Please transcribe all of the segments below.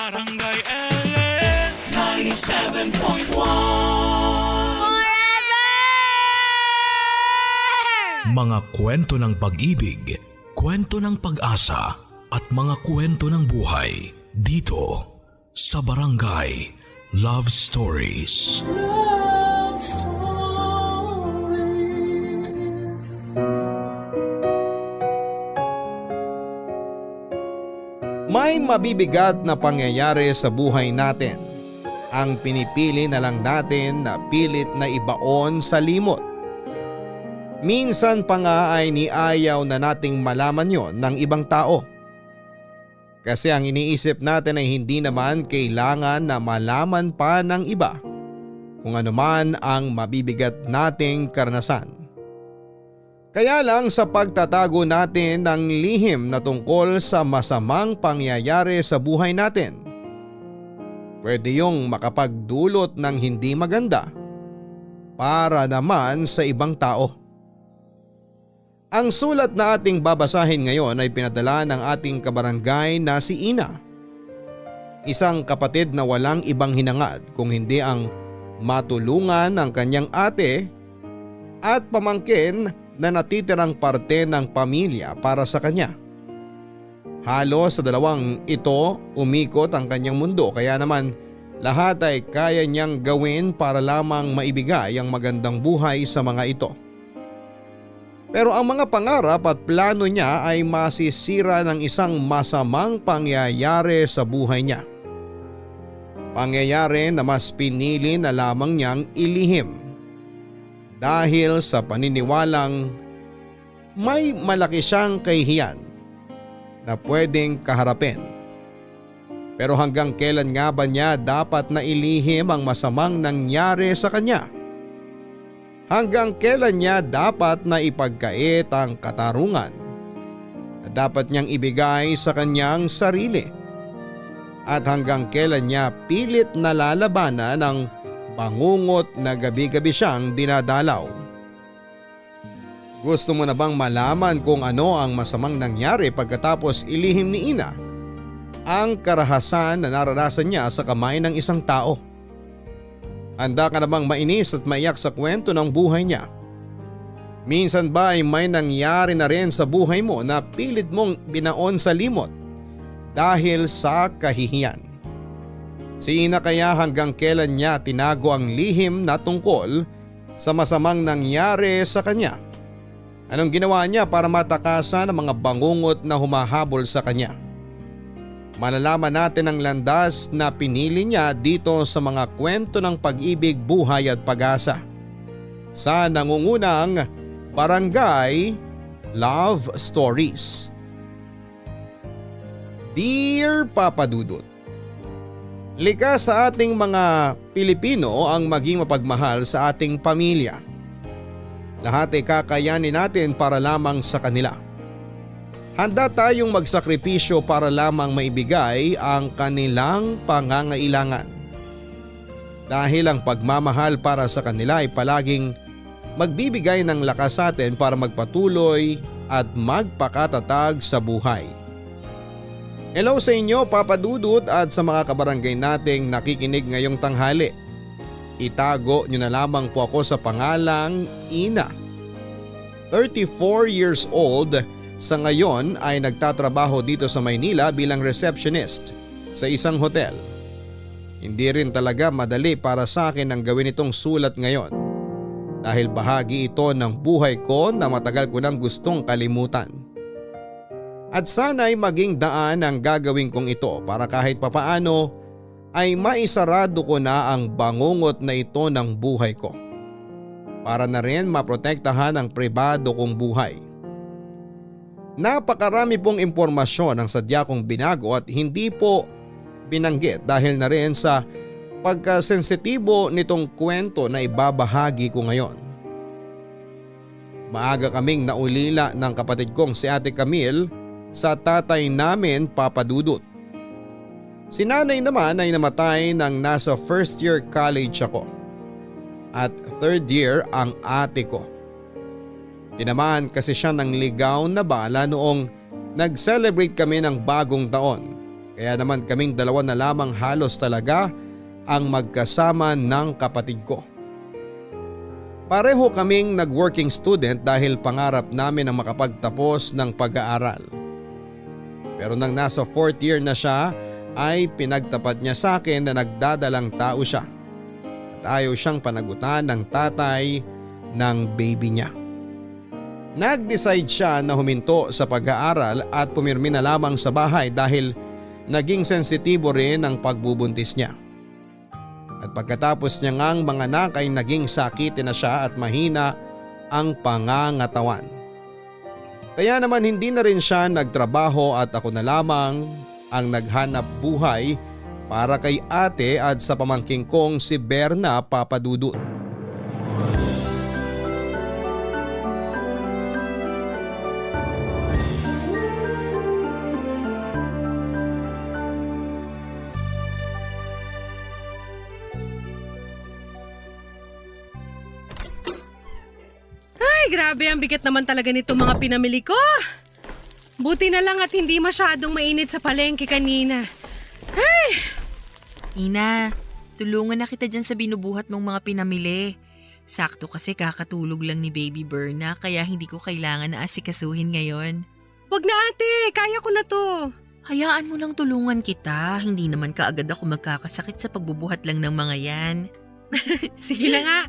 Barangay LS 97.1. Mga kwento ng pag-ibig, kwento ng pag-asa at mga kwento ng buhay dito sa Barangay Love Stories. Love Stories. May mabibigat na pangyayari sa buhay natin. Ang pinipili na lang natin na pilit na ibaon sa limot. Minsan pa nga ay niayaw na nating malaman yon ng ibang tao. Kasi ang iniisip natin ay hindi naman kailangan na malaman pa ng iba kung ano man ang mabibigat nating karanasan. Kaya lang sa pagtatago natin ng lihim na tungkol sa masamang pangyayari sa buhay natin, pwede yung makapagdulot ng hindi maganda para naman sa ibang tao. Ang sulat na ating babasahin ngayon ay pinadala ng ating kabarangay na si Ina. Isang kapatid na walang ibang hinangad kung hindi ang matulungan ng kanyang ate at pamangkin na natitirang parte ng pamilya para sa kanya. Halos sa dalawang ito umikot ang kanyang mundo, kaya naman lahat ay kaya niyang gawin para lamang maibigay ang magandang buhay sa mga ito. Pero ang mga pangarap at plano niya ay masisira ng isang masamang pangyayari sa buhay niya. Pangyayari na mas pinili na lamang niyang ilihim dahil sa paniniwalang may malaki siyang kahihiyan na pwedeng kaharapin. Pero hanggang kailan nga ba niya dapat na ilihim ang masamang nangyari sa kanya? Hanggang kailan niya dapat na ipagkait ang katarungan na dapat niyang ibigay sa kanyang sarili? At hanggang kailan niya pilit na lalabanan ng bangungot na gabi-gabi siyang dinadalaw? Gusto mo na bang malaman kung ano ang masamang nangyari pagkatapos ilihim ni Ina ang karahasan na naranasan niya sa kamay ng isang tao? Handa ka na bang mainis at maiyak sa kwento ng buhay niya? Minsan ba ay may nangyari na rin sa buhay mo na pilit mong binaon sa limot dahil sa kahihiyan? Si Ina kaya hanggang kailan niya tinago ang lihim na tungkol sa masamang nangyari sa kanya? Anong ginawa niya para matakasan ang mga bangungot na humahabol sa kanya? Malalaman natin ang landas na pinili niya dito sa mga kwento ng pag-ibig, buhay at pag-asa sa nangungunang Barangay Love Stories. Dear Papa Dudut, likas sa ating mga Pilipino ang maging mapagmahal sa ating pamilya. Lahat ay kakayanin natin para lamang sa kanila. Handa tayong magsakripisyo para lamang maibigay ang kanilang pangangailangan. Dahil ang pagmamahal para sa kanila ay palaging magbibigay ng lakas sa atin para magpatuloy at magpakatatag sa buhay. Hello sa inyo Papa Dudut at sa mga kabarangay nating nakikinig ngayong tanghali. Itago nyo na lamang po ako sa pangalang Ina. 34 years old. Sa ngayon ay nagtatrabaho dito sa Maynila bilang receptionist sa isang hotel. Hindi rin talaga madali para sa akin ang gawin itong sulat ngayon dahil bahagi ito ng buhay ko na matagal ko nang gustong kalimutan. At sana ay maging daan ang gagawin kong ito para kahit papaano ay maisarado ko na ang bangungot na ito ng buhay ko. Para na rin maprotektahan ang pribado kong buhay. Napakarami pong impormasyon ang sadya kong binago at hindi po binanggit dahil na rin sa pagkasensitibo nitong kwento na ibabahagi ko ngayon. Maaga kaming naulila ng kapatid kong si Ate Camille sa tatay namin Papa Dudut. Si nanay naman ay namatay nang nasa first year college ako at third year ang ate ko. Tinamaan kasi siya ng ligaw na bala noong nag-celebrate kami ng bagong taon Kaya naman kaming dalawa na lamang halos talaga ang magkasama ng kapatid ko. Pareho kaming nag-working student dahil pangarap namin ang makapagtapos ng pag-aaral. Pero nang nasa 4th year na siya ay pinagtapat niya sa akin na nagdadalang tao siya at ayaw siyang panagutan ng tatay ng baby niya. Nag-decide siya na huminto sa pag-aaral at pumirmi na lamang sa bahay dahil naging sensitibo rin ang pagbubuntis niya. At pagkatapos niya ngang manganak ay naging sakitin na siya at mahina ang pangangatawan. Kaya naman hindi na rin siya nagtrabaho at ako na lamang ang naghanap buhay para kay ate at sa pamangking kong si Berna Papadudut. Ay, grabe ang bigat naman talaga nito mga pinamili ko. Buti na lang at hindi masyadong mainit sa palengke kanina. Ay! Ina, tulungan na kita dyan sa binubuhat mong mga pinamili. Sakto kasi kakatulog lang ni Baby Berna kaya hindi ko kailangan na asikasuhin ngayon. Wag na ate, kaya ko na to. Hayaan mo lang tulungan kita, hindi naman kaagad ako magkakasakit sa pagbubuhat lang ng mga yan. Sige na nga.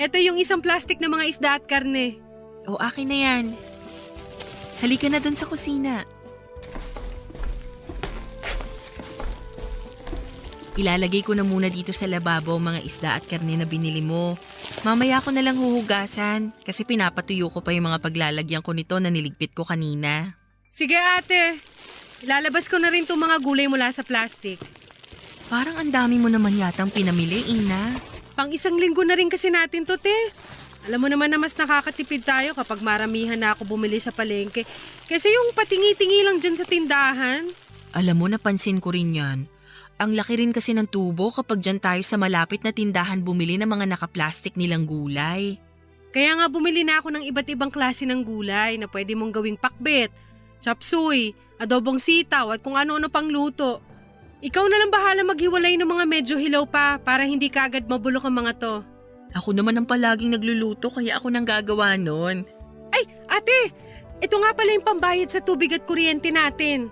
Ito yung isang plastic na mga isda at karne. O akin na yan. Halika na dun sa kusina. Ilalagay ko na muna dito sa lababo ang mga isda at karne na binili mo. Mamaya ko na lang huhugasan kasi pinapatuyo ko pa yung mga paglalagyan ko nito na niligpit ko kanina. Sige ate, ilalabas ko na rin itong mga gulay mula sa plastic. Parang ang dami mo naman yatang pinamili, Ina. Pang isang linggo na rin kasi natin to, te. Alam mo naman na mas nakakatipid tayo kapag maramihan na ako bumili sa palengke. Kasi yung patingi-tingi lang dyan sa tindahan. Alam mo, napansin ko rin yan. Ang laki rin kasi ng tubo kapag dyan tayo sa malapit na tindahan bumili ng mga naka-plastic nilang gulay. Kaya nga bumili na ako ng iba't ibang klase ng gulay na pwede mong gawing pakbet, chapsuy, adobong sitaw at kung ano-ano pang luto. Ikaw na lang bahala maghiwalay ng mga medyo hilaw pa para hindi ka agad mabulok ang mga to. Ako naman ang palaging nagluluto kaya ako nang gagawa nun. Ay, ate! Ito nga pala yung pambayad sa tubig at kuryente natin.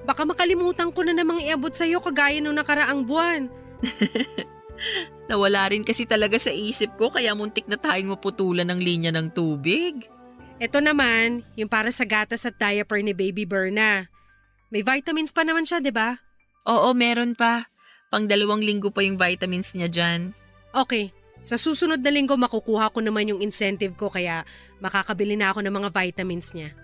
Baka makalimutan ko na namang iabot sa'yo kagaya nung nakaraang buwan. Nawala rin kasi talaga sa isip ko kaya muntik na tayong maputulan ng linya ng tubig. Ito naman, yung para sa gatas at diaper ni Baby Berna. May vitamins pa naman siya, di ba? Oo, meron pa. Pang 2 linggo pa yung vitamins niya dyan. Okay, sa susunod na linggo makukuha ko naman yung incentive ko kaya makakabili na ako ng mga vitamins niya.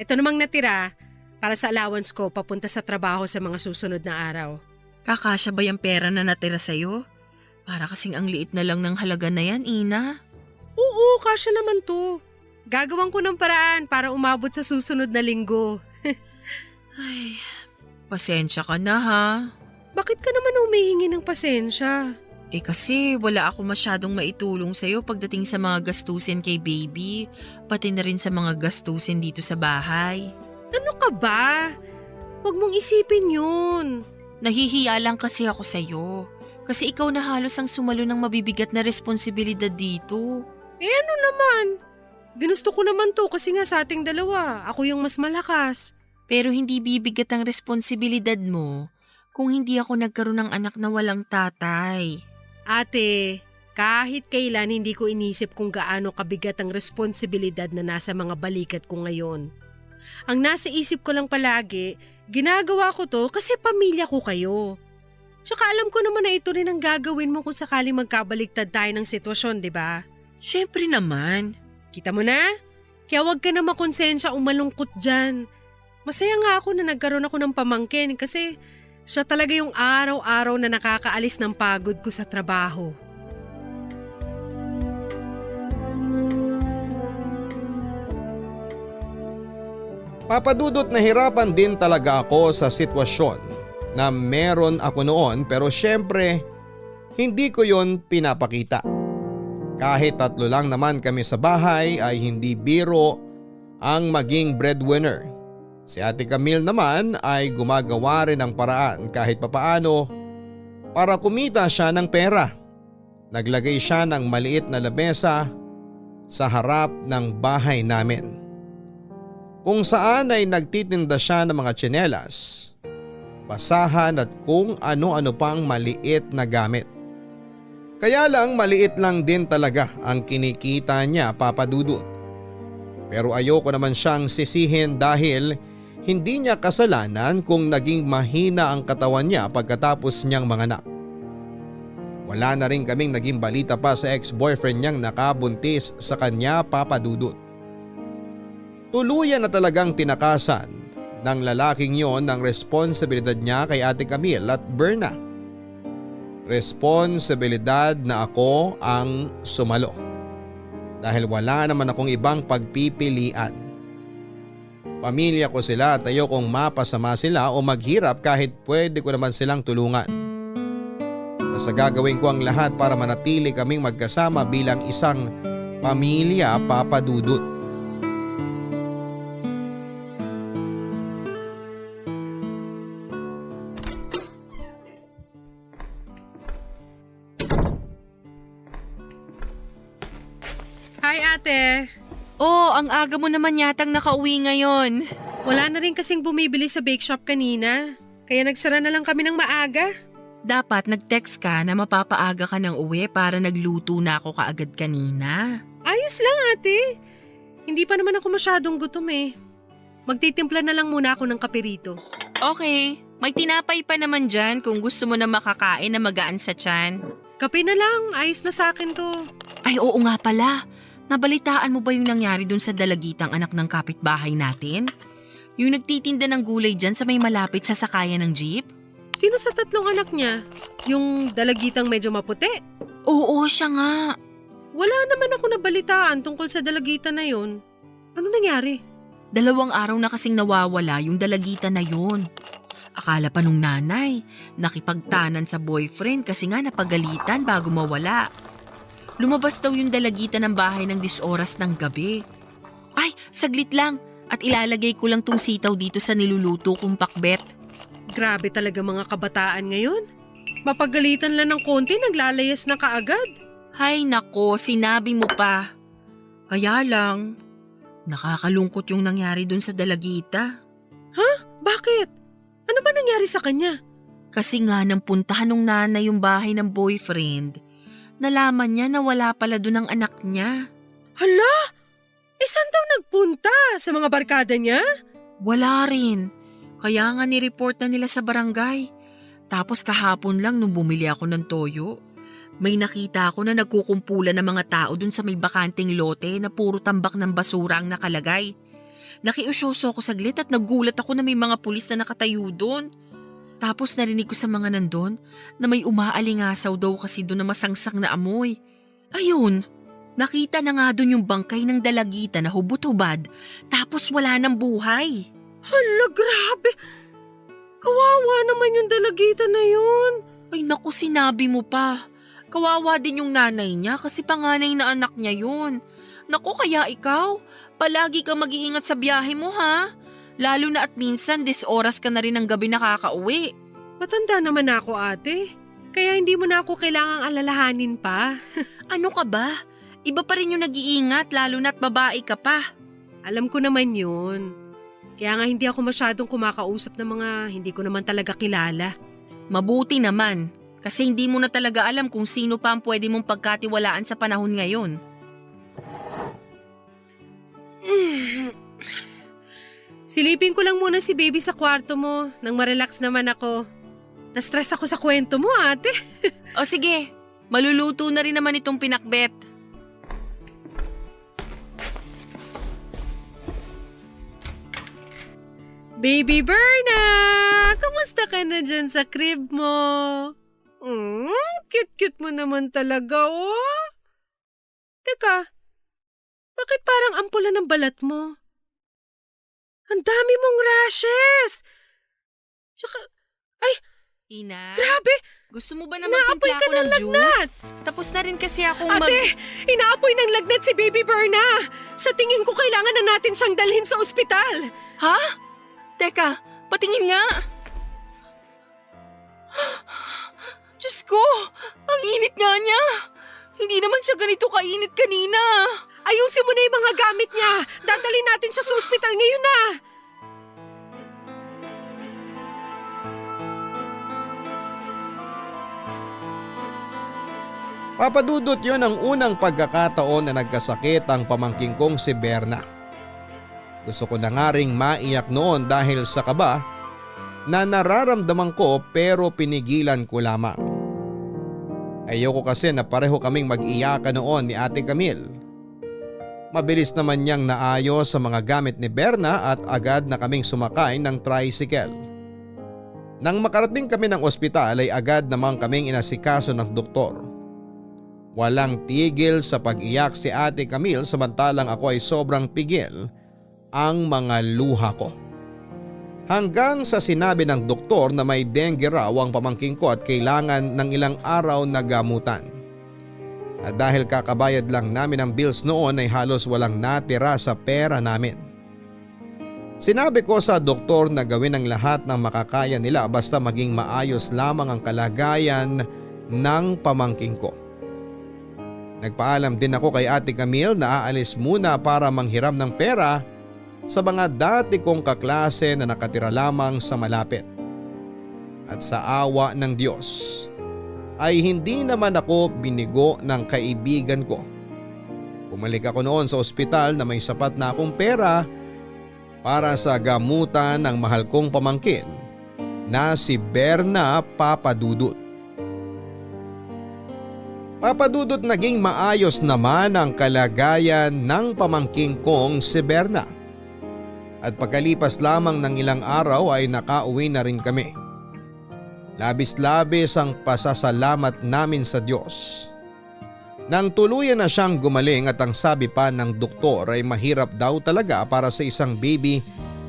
Ito namang natira para sa allowance ko papunta sa trabaho sa mga susunod na araw. Kakasya ba yung pera na natira sa'yo? Para kasing ang liit na lang ng halaga na yan, Ina. Oo, kasya naman to. Gagawan ko ng paraan para umabot sa susunod na linggo. Ay, pasensya ka na ha. Bakit ka naman humihingi ng pasensya? Eh kasi wala ako masyadong maitulong sa'yo pagdating sa mga gastusin kay baby, pati na rin sa mga gastusin dito sa bahay. Ano ka ba? Huwag mong isipin yun. Nahihiya lang kasi ako sa'yo. Kasi ikaw na halos ang sumalo ng mabibigat na responsibilidad dito. Eh ano naman? Ginusto ko naman to kasi nga sa ating dalawa, ako yung mas malakas. Pero hindi bibigat ang responsibilidad mo kung hindi ako nagkaroon ng anak na walang tatay. Ate, kahit kailan hindi ko inisip kung gaano kabigat ang responsibilidad na nasa mga balikat ko ngayon. Ang nasa isip ko lang palagi, ginagawa ko to kasi pamilya ko kayo. Tsaka alam ko naman na ito rin ang gagawin mo kung sakaling magkabaliktad tayo ng sitwasyon, di ba? Siyempre naman. Kita mo na? Kaya wag ka na makonsensya o malungkot dyan. Masaya nga ako na nagkaroon ako ng pamangkin kasi siya talaga yung araw-araw na nakakaalis ng pagod ko sa trabaho. Papadudot na hirapan din talaga ako sa sitwasyon na meron ako noon pero syempre hindi ko yon pinapakita. Kahit 3 lang naman kami sa bahay ay hindi biro ang maging breadwinner. Si Ate Camille naman ay gumagawa rin ng paraan kahit papaano para kumita siya ng pera. Naglagay siya ng maliit na lamesa sa harap ng bahay namin, kung saan ay nagtitinda siya ng mga tsinelas, basahan at kung ano-ano pang maliit na gamit. Kaya lang maliit lang din talaga ang kinikita niya, Papa Dudut. Pero ayoko naman siyang sisihin dahil hindi niya kasalanan kung naging mahina ang katawan niya pagkatapos niyang manganak. Wala na rin kaming naging balita pa sa ex-boyfriend niyang nakabuntis sa kanya, Papa Dudut. Tuluyan na talagang tinakasan ng lalaking yon ng responsibilidad niya kay Ate Camille at Berna. Responsibilidad na ako ang sumalo dahil wala naman akong ibang pagpipilian. Pamilya ko sila at ayokong mapasama sila o maghirap kahit pwede ko naman silang tulungan. Basta gagawin ko ang lahat para manatili kaming magkasama bilang isang pamilya, Papa Dudut. Hi ate! Oh, ang aga mo naman yatang nakauwi ngayon. Wala na rin kasing bumibili sa bake shop kanina. Kaya nagsara na lang kami ng maaga. Dapat nag-text ka na mapapaaga ka ng uwi para nagluto na ako kaagad kanina. Ayos lang ate. Hindi pa naman ako masyadong gutom eh. Magtitimpla na lang muna ako ng kape rito. Okay, may tinapay pa naman dyan kung gusto mo na makakain na magaan sa tiyan. Kape na lang, ayos na sa akin to. Ay oo nga pala, nabalitaan mo ba yung nangyari dun sa dalagitang anak ng kapitbahay natin? Yung nagtitinda ng gulay dyan sa may malapit sa sakayan ng jeep? Sino sa tatlong anak niya? Yung dalagitang medyo maputi? Oo, siya nga. Wala naman ako nabalitaan tungkol sa dalagitan na yon. Ano nangyari? 2 araw na kasing nawawala yung dalagitan na yun. Akala pa nung nanay, nakipagtanan sa boyfriend kasi nga napagalitan bago mawala. Lumabas daw yung dalagitan ng bahay ng 10 oras ng gabi. Ay, saglit lang at ilalagay ko lang tong sitaw dito sa niluluto kong pakbet. Grabe talaga mga kabataan ngayon. Mapagalitan lang ng konti, naglalayas na kaagad. Hay nako, sinabi mo pa. Kaya lang, nakakalungkot yung nangyari dun sa dalagita. Bakit? Ano ba nangyari sa kanya? Kasi nga nang puntahan ng nanay yung bahay ng boyfriend, nalaman niya na wala pala dun ang anak niya. Hala! Saan daw nagpunta? Sa mga barkada niya? Wala rin. Kaya nga nireport na nila sa barangay. Tapos kahapon lang nung bumili ako ng toyo, may nakita ako na nagkukumpulan ng mga tao dun sa may bakanting lote na puro tambak ng basura ang nakalagay. Nakiusyoso ako saglit at nagulat ako na may mga pulis na nakatayo dun. Tapos narinig ko sa mga nandun na may umaalingasaw daw kasi dun na masangsang na amoy. Ayun, nakita na nga dun yung bangkay ng dalagita na hubot-hubad tapos wala ng buhay. Hala, grabe! Kawawa naman yung dalagita na yun. Ay naku, sinabi mo pa. Kawawa din yung nanay niya kasi panganay na anak niya yun. Naku, kaya ikaw, palagi ka mag-iingat sa biyahe mo ha. Lalo na at minsan 10 oras ka na rin ng gabi nakakauwi. Matanda naman ako ate. Kaya hindi mo na ako kailangang alalahanin pa. Ano ka ba? Iba pa rin yung nag-iingat lalo na at babae ka pa. Alam ko naman yun. Kaya nga hindi ako masyadong kumakausap ng mga hindi ko naman talaga kilala. Mabuti naman kasi hindi mo na talaga alam kung sino pa ang pwede mong pagkatiwalaan sa panahon ngayon. Silipin ko lang muna si baby sa kwarto mo nang marelax naman ako. Na-stress ako sa kwento mo ate. O sige, maluluto na rin naman itong pinakbet. Baby Berna! Kamusta ka na dyan sa crib mo? Cute-cute mo naman talaga, oh. Teka, bakit parang ampula ng balat mo? Ang dami mong rashes! Tsaka, ay, Ina, grabe! gusto mo ba na Inaapoy magtimpla ka ako ng ng lagnat! juice? Tapos na rin kasi akong Ate, inaapoy ng lagnat si Baby Berna! Sa tingin ko kailangan na natin siyang dalhin sa ospital! Ha? Teka, patingin nga. Diyos ko, ang init nga niya. Hindi naman siya ganito kainit kanina. Ayusin mo na yung mga gamit niya. Dadalhin natin siya sa ospital ngayon na. Papadudot yon ang unang pagkakataon na nagkasakit ang pamangking kong si Berna. Gusto ko na nga ring maiyak noon dahil sa kaba na nararamdaman ko pero pinigilan ko lamang. Ayoko kasi na pareho kaming mag-iyakan noon ni Ate Camille. Mabilis naman niyang naayos sa mga gamit ni Berna at agad na kaming sumakay ng tricycle. Nang makarating kami ng ospital ay agad namang kaming inasikaso ng doktor. Walang tigil sa pag-iyak si Ate Camille samantalang ako ay sobrang pigil ang mga luha ko. Hanggang sa sinabi ng doktor na may dengue raw ang pamangking ko at kailangan ng ilang araw na gamutan. At dahil kakabayad lang namin ang bills noon ay halos walang natira sa pera namin. Sinabi ko sa doktor na gawin ang lahat ng makakaya nila basta maging maayos lamang ang kalagayan ng pamangking ko. Nagpaalam din ako kay Ate Camille na aalis muna para manghiram ng pera sa mga dati kong kaklase na nakatira lamang sa malapit. At sa awa ng Diyos ay hindi naman ako binigo ng kaibigan ko. Bumalik ako noon sa ospital na may sapat na akong pera para sa gamutan ng mahal kong pamangkin na si Berna Papadudut. Papadudot naging maayos naman ang kalagayan ng pamangking kong si Berna. At pagkalipas lamang ng ilang araw ay nakauwi na rin kami. Labis-labis ang pasasalamat namin sa Diyos. Nang tuluyan na siyang gumaling at ang sabi pa ng doktor ay mahirap daw talaga para sa isang baby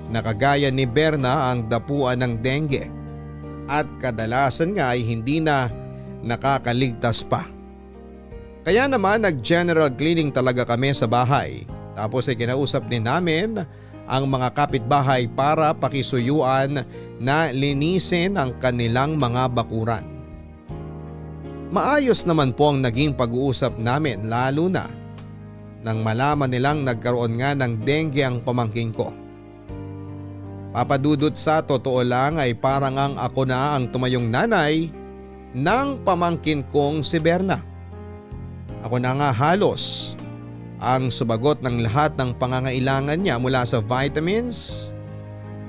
na kagaya ni Berna ang dapuan ng dengue. At kadalasan nga ay hindi na nakakaligtas pa. Kaya naman nag-general cleaning talaga kami sa bahay. Tapos ay kinausap din namin ang mga kapitbahay para pakisuyuan na linisin ang kanilang mga bakuran. Maayos naman po ang naging pag-uusap namin lalo na nang malaman nilang nagkaroon nga ng dengue ang pamangking ko. Papadudot sa totoo lang ay parang ang ako na ang tumayong nanay ng pamangkin kong si Berna. Ako na nga halos ang sumagot ng lahat ng pangangailangan niya mula sa vitamins,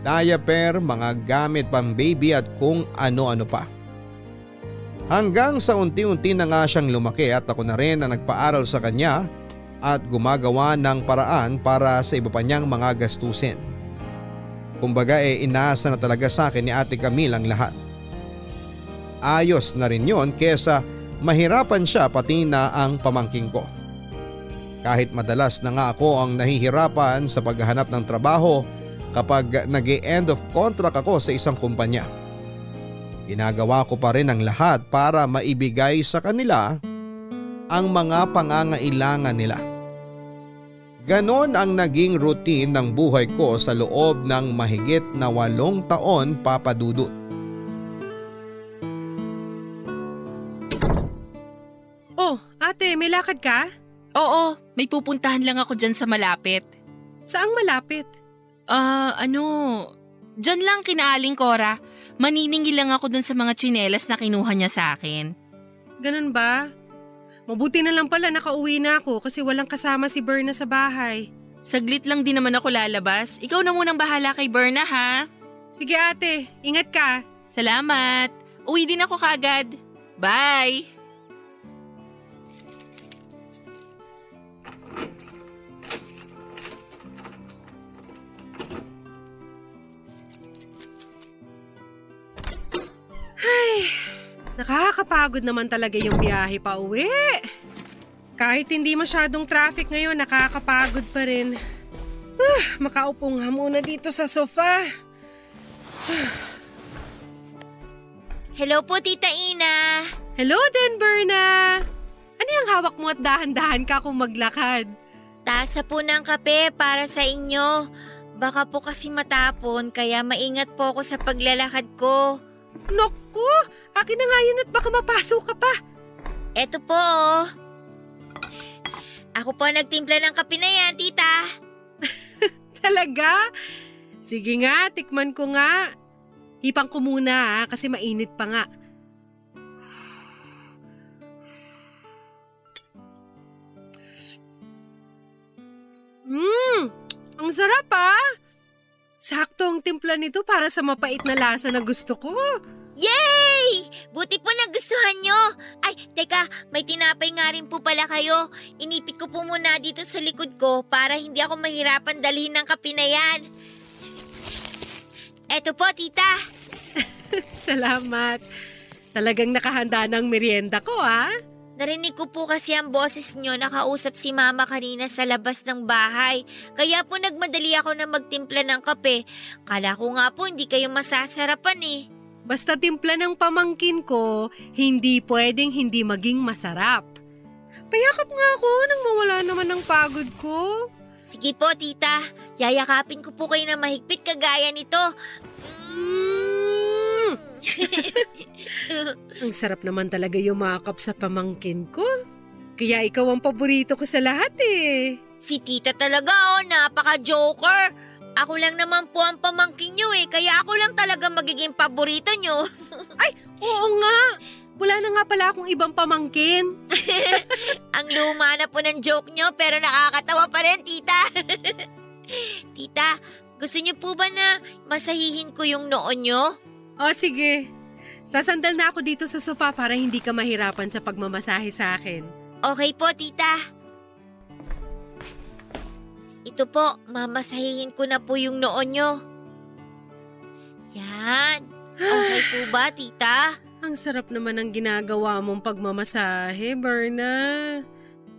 diaper, mga gamit pang baby at kung ano-ano pa. Hanggang sa unti-unti na nga siyang lumaki at ako na rin ang nagpaaral sa kanya at gumagawa ng paraan para sa iba pa niyang mga gastusin. Kumbaga inaasa na talaga sa akin ni Ate Camille ang lahat. Ayos na rin yon kesa mahirapan siya pati na ang pamangking ko. Kahit madalas na nga ako ang nahihirapan sa paghahanap ng trabaho kapag nag-e-end of contract ako sa isang kumpanya. Ginagawa ko pa rin ang lahat para maibigay sa kanila ang mga pangangailangan nila. Ganon ang naging routine ng buhay ko sa loob ng mahigit na 8 taon, Papadudut. Oh, ate, may lakad ka? Oo, may pupuntahan lang ako dyan sa malapit. Saang malapit? Dyan lang kina Aling Cora. Maniningil lang ako dun sa mga tsinelas na kinuha niya sa akin. Ganun ba? Mabuti na lang pala nakauwi na ako kasi walang kasama si Berna sa bahay. Saglit lang din naman ako lalabas. Ikaw na munang bahala kay Berna ha. Sige ate, ingat ka. Salamat. Uwi din ako kaagad. Bye! Nakakapagod naman talaga yung biyahe pa uwi. Kahit hindi masyadong traffic ngayon, nakakapagod pa rin. Makaupo nga muna dito sa sofa. Hello po, Tita Ina. Hello din, Berna. Ano yung hawak mo at dahan-dahan ka kung maglakad? Tasa po ng kape para sa inyo. Baka po kasi matapon kaya maingat po ako sa paglalakad ko. Naku! Akin na nga yan at baka mapasok ka pa. Eto po oh. Ako po nagtimpla ng kape na yan, tita. Talaga? Sige nga, tikman ko nga. Hipang ko muna kasi mainit pa nga. Ang sarap Sakto ang timpla nito para sa mapait na lasa na gusto ko. Yay! Buti po nagustuhan nyo. Ay, teka, may tinapay nga rin po pala kayo. Inipit ko po muna dito sa likod ko para hindi ako mahirapan dalhin ng kape na yan. Eto po, tita. Salamat. Talagang nakahanda ng merienda ko Narinig ko po kasi ang boses nyo nakausap si mama kanina sa labas ng bahay. Kaya po nagmadali ako na magtimpla ng kape. Kala ko nga po hindi kayo masasarapan eh. Basta timpla ng pamangkin ko, hindi pwedeng hindi maging masarap. Payakap nga ako nang mawala naman ang pagod ko. Sige po, tita. Yayakapin ko po kayo na mahigpit kagaya nito. Ang sarap naman talaga yumakap sa pamangkin ko. Kaya ikaw ang paborito ko sa lahat Si tita talaga napaka-joker. Ako lang naman po ang pamangkin nyo kaya ako lang talaga magiging paborito nyo. Oo nga, wala na nga pala akong ibang pamangkin. Ang luma na po ng joke nyo pero nakakatawa pa rin, tita. Tita, gusto nyo po ba na masahihin ko yung noon nyo? O sige, sasandal na ako dito sa sofa para hindi ka mahirapan sa pagmamasahe sa akin. Okay po, tita. Ito po, mamasahihin ko na po yung noon nyo. Yan. Okay po ba, tita? Ang sarap naman ng ginagawa mong pagmamasahe, Berna.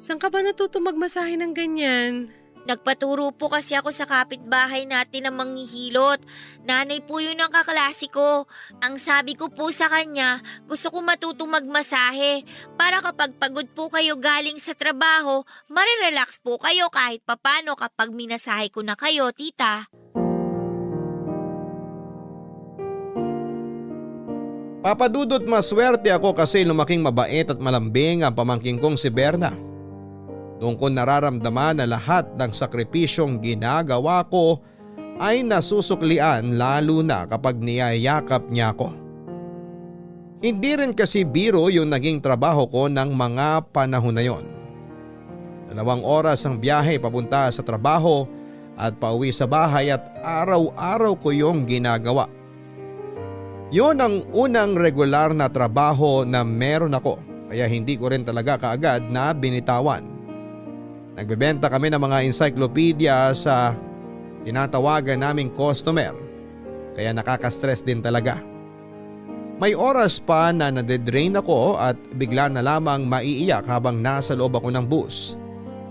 Saan ka ba natuto magmasahe ng ganyan? Nagpaturo po kasi ako sa kapitbahay natin ng manghihilot. Nanay po yun ang kaklase ko. Ang sabi ko po sa kanya, gusto ko matutong magmasahe. Para kapag pagod po kayo galing sa trabaho, marirelax po kayo kahit papano kapag minasahe ko na kayo, tita. Papadudot maswerte ako kasi lumaking mabait at malambing ang pamangking kong si Berna. Doon ko nararamdaman na lahat ng sakripisyong ginagawa ko ay nasusuklian lalo na kapag niyayakap niya ako. Hindi rin kasi biro yung naging trabaho ko ng mga panahon na yon. 2 oras ang biyahe papunta sa trabaho at pauwi sa bahay at araw-araw ko yung ginagawa. Yon ang unang regular na trabaho na meron ako kaya hindi ko rin talaga kaagad na binitawan. Nagbebenta kami ng mga encyclopedia sa tinatawagan naming customer kaya nakaka-stress din talaga. May oras pa na nade-drain ako at bigla na lamang maiiyak habang nasa loob ako ng bus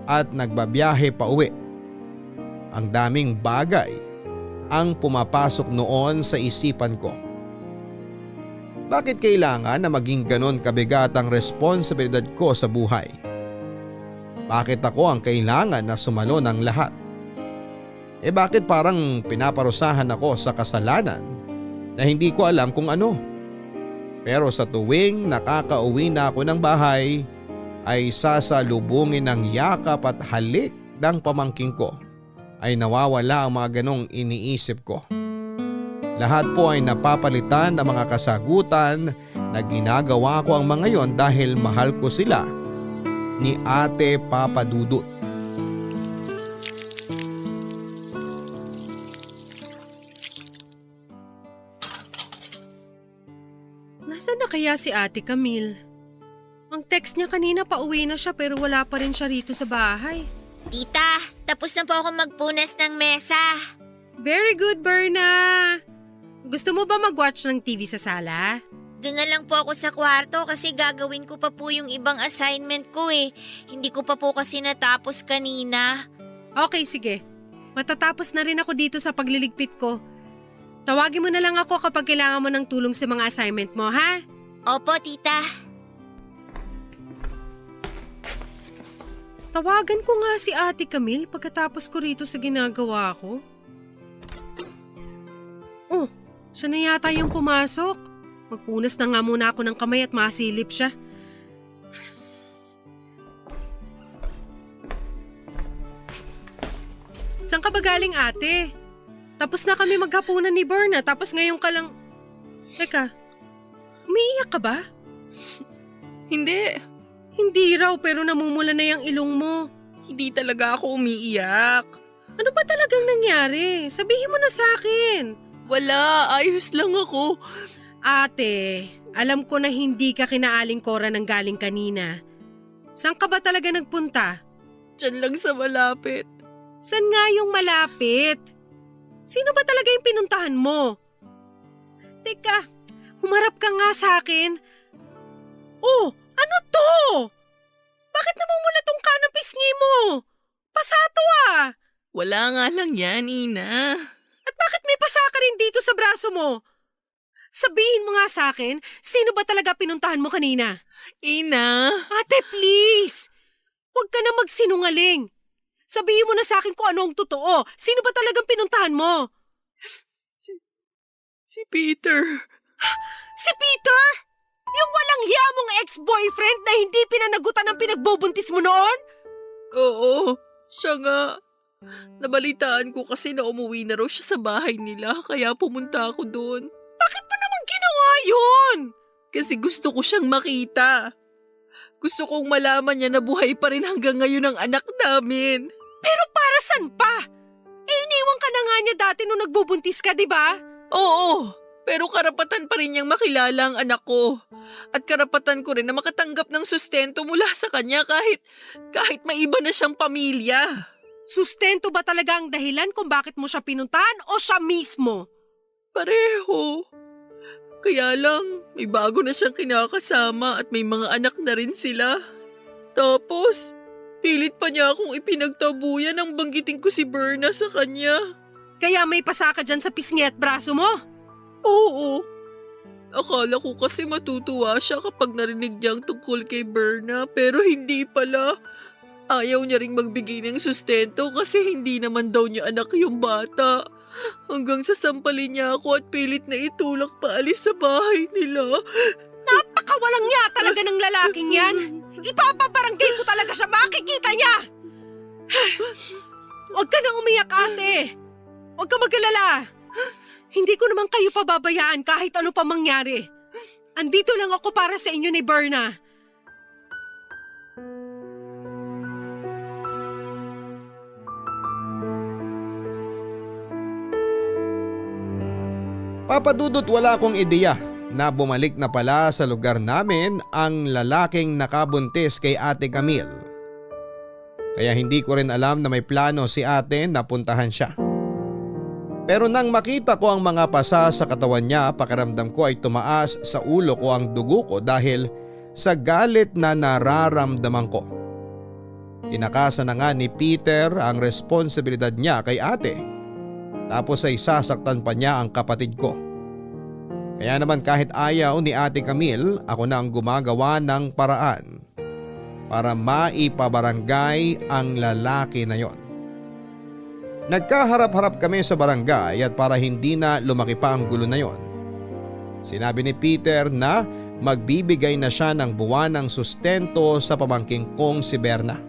at nagbabiyahe pa uwi. Ang daming bagay ang pumapasok noon sa isipan ko. Bakit kailangan na maging ganon kabigat ang responsibilidad ko sa buhay? Bakit ako ang kailangan na sumalo ng lahat? Bakit parang pinaparusahan ako sa kasalanan na hindi ko alam kung ano? Pero sa tuwing nakakauwi na ako ng bahay ay sasalubungin ng yakap at halik ng pamangking ko ay nawawala ang mga ganong iniisip ko. Lahat po ay napapalitan ng mga kasagutan na ginagawa ko ang mga yon dahil mahal ko sila ni Ate Papadudot. Nasaan na kaya si Ate Camille? Ang text niya kanina pauwi na siya pero wala pa rin siya rito sa bahay. Tita, tapos na po ako magpunas ng mesa. Very good, Berna! Gusto mo ba mag-watch ng TV sa sala? Doon na lang po ako sa kwarto kasi gagawin ko pa po yung ibang assignment ko Hindi ko pa po kasi natapos kanina. Okay, sige. Matatapos na rin ako dito sa pagliligpit ko. Tawagin mo na lang ako kapag kailangan mo ng tulong sa mga assignment mo, ha? Opo, tita. Tawagan ko nga si Ate Camille pagkatapos ko rito sa ginagawa ko. Siya na yata yung pumasok. Magpunas na nga muna ako ng kamay at masilip siya. Saan ka ba galing, ate? Tapos na kami maghapunan ni Berna, tapos ngayon ka lang… Teka, umiiyak ka ba? Hindi. Hindi raw, pero namumula na yung ilong mo. Hindi talaga ako umiiyak. Ano ba talagang nangyari? Sabihin mo na sa akin. Wala, ayos lang ako. Ate, alam ko na hindi ka kinaaling Cora ng galing kanina. Saan ka ba talaga nagpunta? Diyan lang sa malapit. Saan nga yung malapit? Sino ba talaga yung pinuntahan mo? Teka, humarap ka nga sa akin. Oh, ano to? Bakit namumulatong ka ng pisngi mo? Pasato ah! Wala nga lang yan, Ina. At bakit may pasa ka rin dito sa braso mo? Sabihin mo nga sa akin, sino ba talaga pinuntahan mo kanina? Ina. Ate, please! Huwag ka na magsinungaling. Sabihin mo na sa akin kung ano ang totoo. Sino ba talagang pinuntahan mo? Si Peter. Si Peter? Yung walang hiya mong ex-boyfriend na hindi pinanagutan ng pinagbubuntis mo noon? Oo, siya nga. Nabalitaan ko kasi na umuwi na raw siya sa bahay nila kaya pumunta ako doon. Bakit mo naman ginawa yun? Kasi gusto ko siyang makita. Gusto kong malaman niya na buhay pa rin hanggang ngayon ang anak namin. Pero para saan pa? Iniwan ka na nga niya dati nung nagbubuntis ka, di ba? Oo, pero karapatan pa rin niyang makilala ang anak ko. At karapatan ko rin na makatanggap ng sustento mula sa kanya kahit may iba na siyang pamilya. Sustento ba talaga ang dahilan kung bakit mo siya pinuntahan o siya mismo? Pareho. Kaya lang, may bago na siyang kinakasama at may mga anak na rin sila. Tapos, pilit pa niya akong ipinagtabuyan nang banggitin ko si Berna sa kanya. Kaya may pasa ka dyan sa pisngi at braso mo? Oo. Akala ko kasi matutuwa siya kapag narinig niyang tungkol kay Berna pero hindi pala. Ayaw niya ring magbigay ng sustento kasi hindi naman daw niya anak yung bata. Hanggang sasampalin niya ako at pilit na itulak paalis sa bahay nila. Napakawalang niya talaga ng lalaking yan. Ipapabarangay ko talaga siya, makikita niya. Huwag ka nang umiyak, ate. Huwag ka mag-alala. Hindi ko naman kayo pababayaan kahit ano pa mangyari. Andito lang ako para sa inyo ni Berna. Papadudot wala akong ideya na bumalik na pala sa lugar namin ang lalaking nakabuntis kay Ate Camille. Kaya hindi ko rin alam na may plano si ate na puntahan siya. Pero nang makita ko ang mga pasa sa katawan niya, pakiramdam ko ay tumaas sa ulo ko ang dugo ko dahil sa galit na nararamdaman ko. Tinakasan na nga ni Peter ang responsibilidad niya kay ate. Tapos ay sasaktan pa niya ang kapatid ko. Kaya naman kahit ayaw ni Ate Camille, ako na ang gumagawa ng paraan para maipabarangay ang lalaki na yon. Nagkaharap-harap kami sa barangay at para hindi na lumaki pa ang gulo na yon, sinabi ni Peter na magbibigay na siya ng buwanang sustento sa pamangking kong si Berna.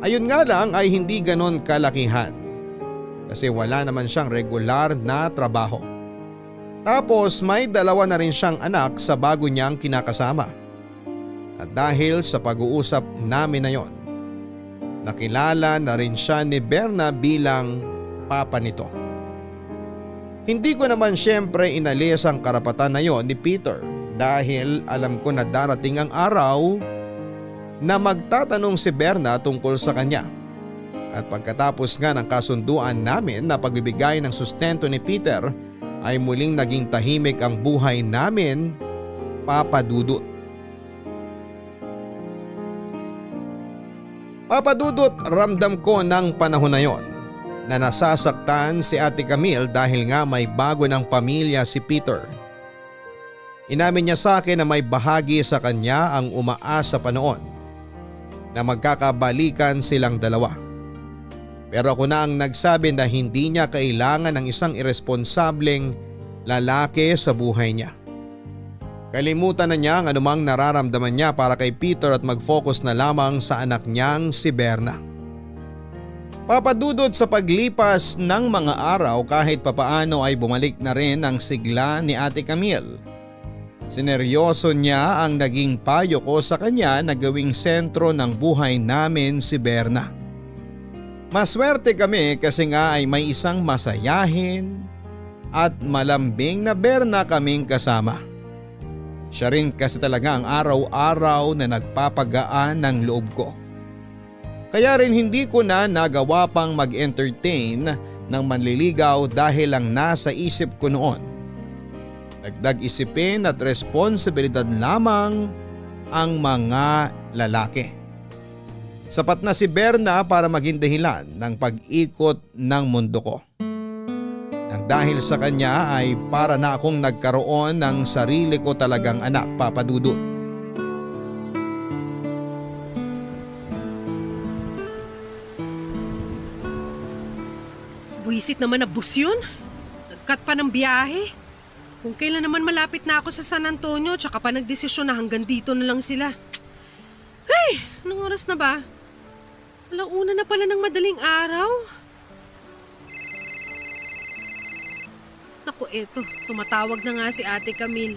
Ayun nga lang ay hindi ganon kalakihan kasi wala naman siyang regular na trabaho. Tapos may dalawa na rin siyang anak sa bago niyang kinakasama. At dahil sa pag-uusap namin na yon, nakilala na rin siya ni Berna bilang papa nito. Hindi ko naman siyempre inalis ang karapatan na yon ni Peter dahil alam ko na darating ang araw na magtatanong si Berna tungkol sa kanya. At pagkatapos nga ng kasunduan namin na pagbibigay ng sustento ni Peter ay muling naging tahimik ang buhay namin, Papa Dudut. Papa Dudut, ramdam ko ng panahon na yon na nasasaktan si Ate Camille dahil nga may bago ng pamilya si Peter. Inamin niya sa akin na may bahagi sa kanya ang umaasa pa noon na magkakabalikan silang dalawa. Pero ako na ang nagsabi na hindi niya kailangan ng isang irresponsableng lalaki sa buhay niya. Kalimutan na niya ang anumang nararamdaman niya para kay Peter at mag-focus na lamang sa anak niyang si Berna. Papadudod sa paglipas ng mga araw kahit papaano ay bumalik na rin ang sigla ni Ate Camille. Sineryoso niya ang naging payo ko sa kanya na gawing sentro ng buhay namin si Berna. Maswerte kami kasi nga ay may isang masayahin at malambing na Berna kaming kasama. Siya rin kasi talaga ang araw-araw na nagpapagaan ng loob ko. Kaya rin hindi ko na nagawa pang mag-entertain ng manliligaw dahil lang nasa isip ko noon. Dagdag isipin at responsibilidad lamang ang mga lalaki. Sapat na si Berna para maging dahilan ng pag-ikot ng mundo ko. Nang dahil sa kanya ay para na akong nagkaroon ng sarili ko talagang anak, Papa Dudut. Buisit naman na bus yun. Nag-cut pa ng biyahe. Kung kailan naman malapit na ako sa San Antonio, tsaka pa nagdesisyon na hanggang dito na lang sila. Hey, anong oras na ba? Alauna na pala ng madaling araw. Naku, eto. Tumatawag na nga si Ate Camille.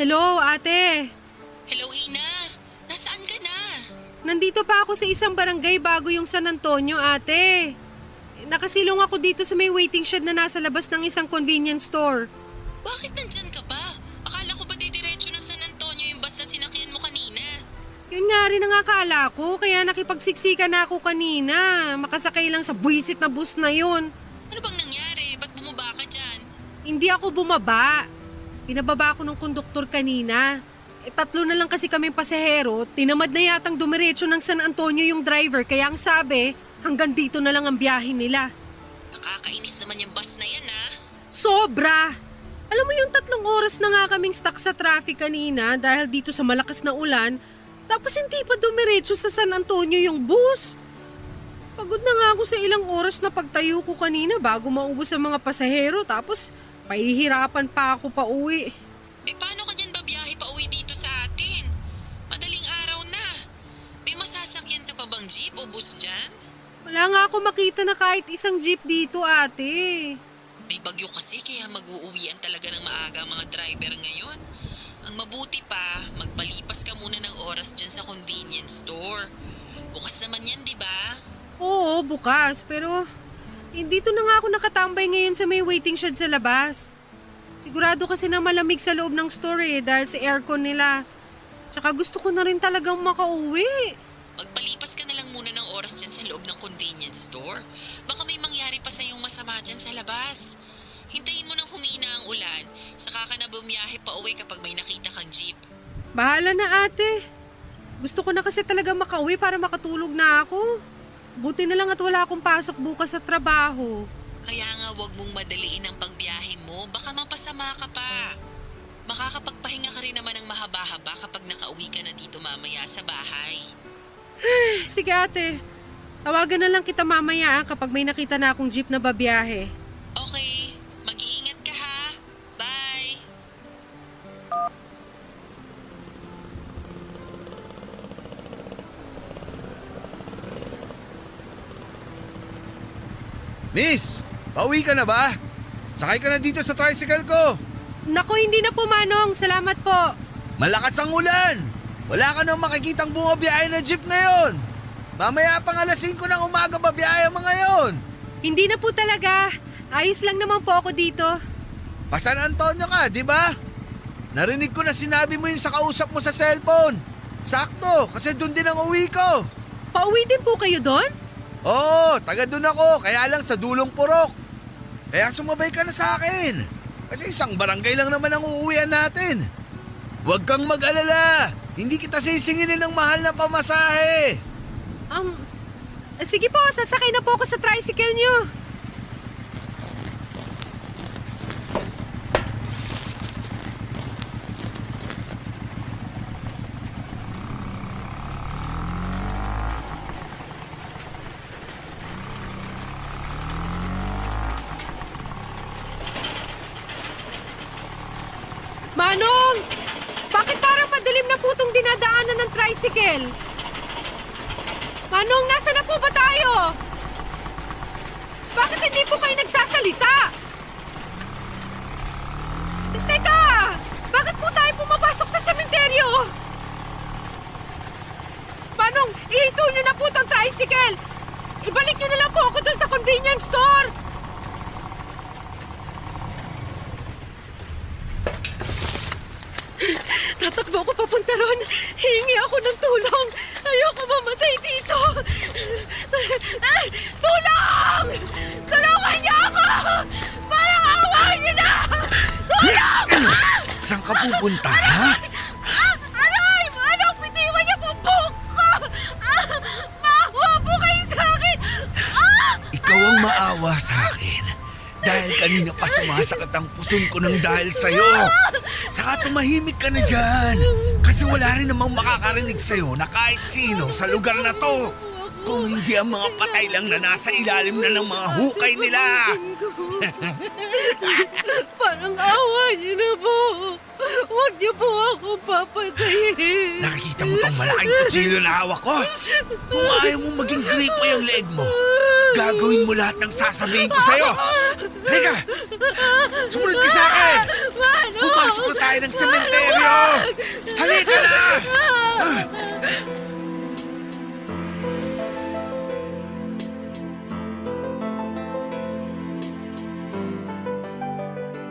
Hello, ate. Hello, Ina. Nasaan ka na? Nandito pa ako sa isang barangay bago yung San Antonio, ate. Nakasilong ako dito sa may waiting shed na nasa labas ng isang convenience store. Bakit nandyan ka pa? Akala ko ba didiretso ng San Antonio yung bus na sinakyan mo kanina? Yun nga rin ang akala ko, kaya nakipagsiksika na ako kanina. Makasakay lang sa buwisit na bus na yun. Ano bang nangyari? Ba't bumaba ka dyan? Hindi ako bumaba. Pinababa ako ng konduktor kanina. 3 na lang kasi kaming pasahero, tinamad na yatang dumiretso ng San Antonio yung driver kaya ang sabi, hanggang dito na lang ang biyahe nila. Nakakainis naman yung bus na yan, ha? Sobra! Alam mo yung 3 oras na nga kaming stuck sa traffic kanina dahil dito sa malakas na ulan, tapos hindi pa dumiretso sa San Antonio yung bus. Pagod na nga ako sa ilang oras na pagtayo ko kanina bago maubos ang mga pasahero tapos pahihirapan pa ako pa uwi. Eh paano ka dyan babiyahe pa uwi dito sa atin? Madaling araw na. May masasakyan ka pa bang jeep o bus dyan? Wala nga ako makita na kahit isang jeep dito, ate. May bagyo kasi kaya mag-uuwian talaga ng maaga ang mga driver ngayon. Ang mabuti pa, magpalipas ka muna ng oras dyan sa convenience store. Bukas naman yan, di ba? Oo, bukas. Pero dito na nga ako nakatambay ngayon sa may waiting shed sa labas. Sigurado kasi na malamig sa loob ng store dahil sa aircon nila. Tsaka gusto ko na rin talagang makauwi. Magpalipas ka na lang muna ng oras dyan sa loob ng convenience store. Baka may mangyari pa sa iyong masama dyan sa labas. Hintayin mo nang humina ang ulan, saka ka na bumiyahe pa uwi kapag may nakita kang jeep. Bahala na, ate. Gusto ko na kasi talaga makauwi para makatulog na ako. Buti na lang at wala akong pasok bukas sa trabaho. Kaya nga wag mong madaliin ang pagbiyahe mo, baka mapasama ka pa. Makakapagpahinga ka rin naman ng mahaba-haba kapag nakauwi ka na dito mamaya sa bahay. Sige, ate. Tawagan na lang kita mamaya kapag may nakita na akong jeep na babiyahe. Okay, mag-iingat ka ha. Bye! Miss, pauwi ka na ba? Sakay ka na dito sa tricycle ko. Naku, hindi na po, Manong. Salamat po. Malakas ang ulan. Wala ka nang makikitang bumabiyahe na jeep ngayon. Mamaya pang 5:00 ng umaga babiyahe mo ngayon. Hindi na po talaga. Ayos lang naman po ako dito. Pa San Antonio ka, di ba? Narinig ko na sinabi mo yun sa kausap mo sa cellphone. Sakto, kasi doon din ang uwi ko. Pauwi din po kayo doon? Oo, taga doon ako, kaya lang sa dulong purok. Kaya sumabay ka na sa akin. Kasi isang barangay lang naman ang uuwian natin. Huwag kang mag-alala. Hindi kita sisinginin ng mahal na pamasahe. Sige po, sasakay na po ako sa tricycle niyo. Manong! Bakit parang madilim na po itong dinadaanan ng tricycle? Manong, nasa na po ba tayo? Bakit hindi po kayo nagsasalita? Teka! Bakit po tayo pumapasok sa sementeryo? Manong, ihito nyo na po itong tricycle! Ibalik nyo na lang po ako dun sa convenience store! Tatakbo ako papunta ron. Hihingi ako ng tulong. Ayoko mamatay dito. Ay, tulong! Tulungan niyo ako! Parang awa niyo na! Tulong! Saan ka pupunta, ha? Aray! Manong, bitiwan niyo po buhok ko! Maawa po kayo sa akin! Ikaw ang maawa sa akin. Dahil kanina pa sumasakit ang puson ko ng dahil sa'yo. Saka tumahimik ka na dyan. Kasi wala rin namang makakarinig sa'yo na kahit sino sa lugar na to. Kung hindi ang mga patay lang na nasa ilalim na ng mga hukay nila. Parang awa niyo na po. Huwag niyo po ako papatayin. Nakikita mo tong malaking kutsilyo na hawak ko? Kung ayaw mo maging gripo yung leeg mo, gagawin mo lahat ng sasabihin ko sa'yo. Halika! Sumunod ka sa akin! Pumasok na tayo ng sementeryo! Halika na!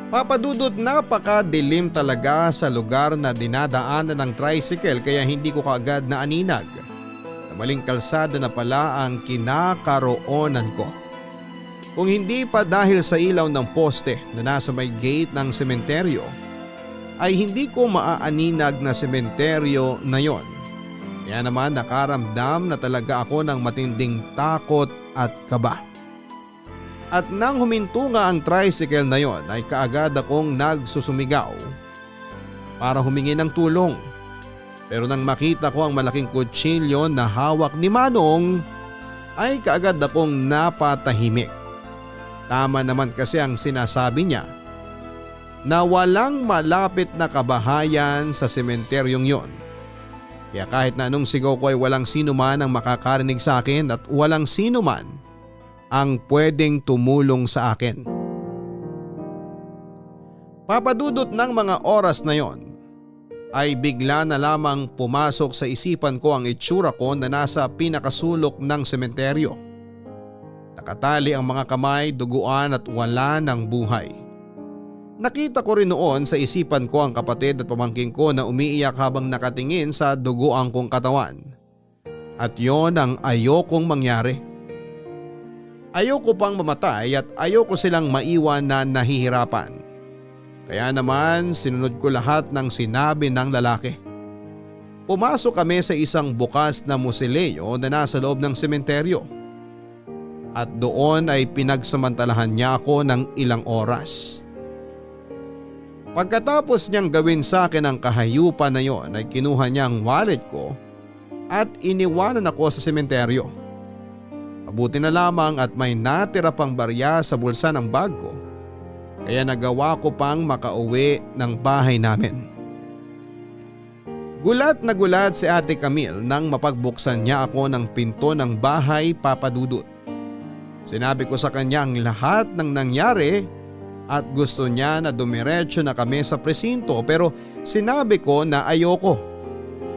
Papadudot, napakadilim talaga sa lugar na dinadaanan ng tricycle kaya hindi ko kaagad na aninag na maling kalsada na pala ang kinakaroonan ko. Kung hindi pa dahil sa ilaw ng poste na nasa may gate ng sementeryo, ay hindi ko maaaninag na sementeryo na yon. Kaya naman nakaramdam na talaga ako ng matinding takot at kaba. At nang huminto nga ang tricycle na yon ay kaagad akong nagsusumigaw para humingi ng tulong. Pero nang makita ko ang malaking kutsilyo na hawak ni Manong ay kaagad akong napatahimik. Tama naman kasi ang sinasabi niya na walang malapit na kabahayan sa sementeryong yon. Kaya kahit na anong sigaw ko ay walang sino man ang makakarinig sa akin at walang sino man ang pwedeng tumulong sa akin. Papadudot ng mga oras na yon ay bigla na lamang pumasok sa isipan ko ang itsura ko na nasa pinakasulok ng sementeryo. Nakatali ang mga kamay, duguan at wala ng buhay. Nakita ko rin noon sa isipan ko ang kapatid at pamangkin ko na umiiyak habang nakatingin sa duguang kong katawan. At yon ang ayokong mangyari. Ayoko pang mamatay at ayoko silang maiwan na nahihirapan. Kaya naman sinunod ko lahat ng sinabi ng lalaki. Pumasok kami sa isang bukas na musileo na nasa loob ng sementeryo. At doon ay pinagsamantalahan niya ako ng ilang oras. Pagkatapos niyang gawin sa akin ang kahayupan na yon ay kinuha niya ang wallet ko at iniwanan ako sa sementeryo. Mabuti na lamang at may natira pang barya sa bulsa ng bag ko, kaya nagawa ko pang makauwi ng bahay namin. Gulat na gulat si Ate Camille nang mapagbuksan niya ako ng pinto ng bahay, Papadudot. Sinabi ko sa kanya ang lahat ng nangyari at gusto niya na dumiretso na kami sa presinto, pero sinabi ko na ayoko.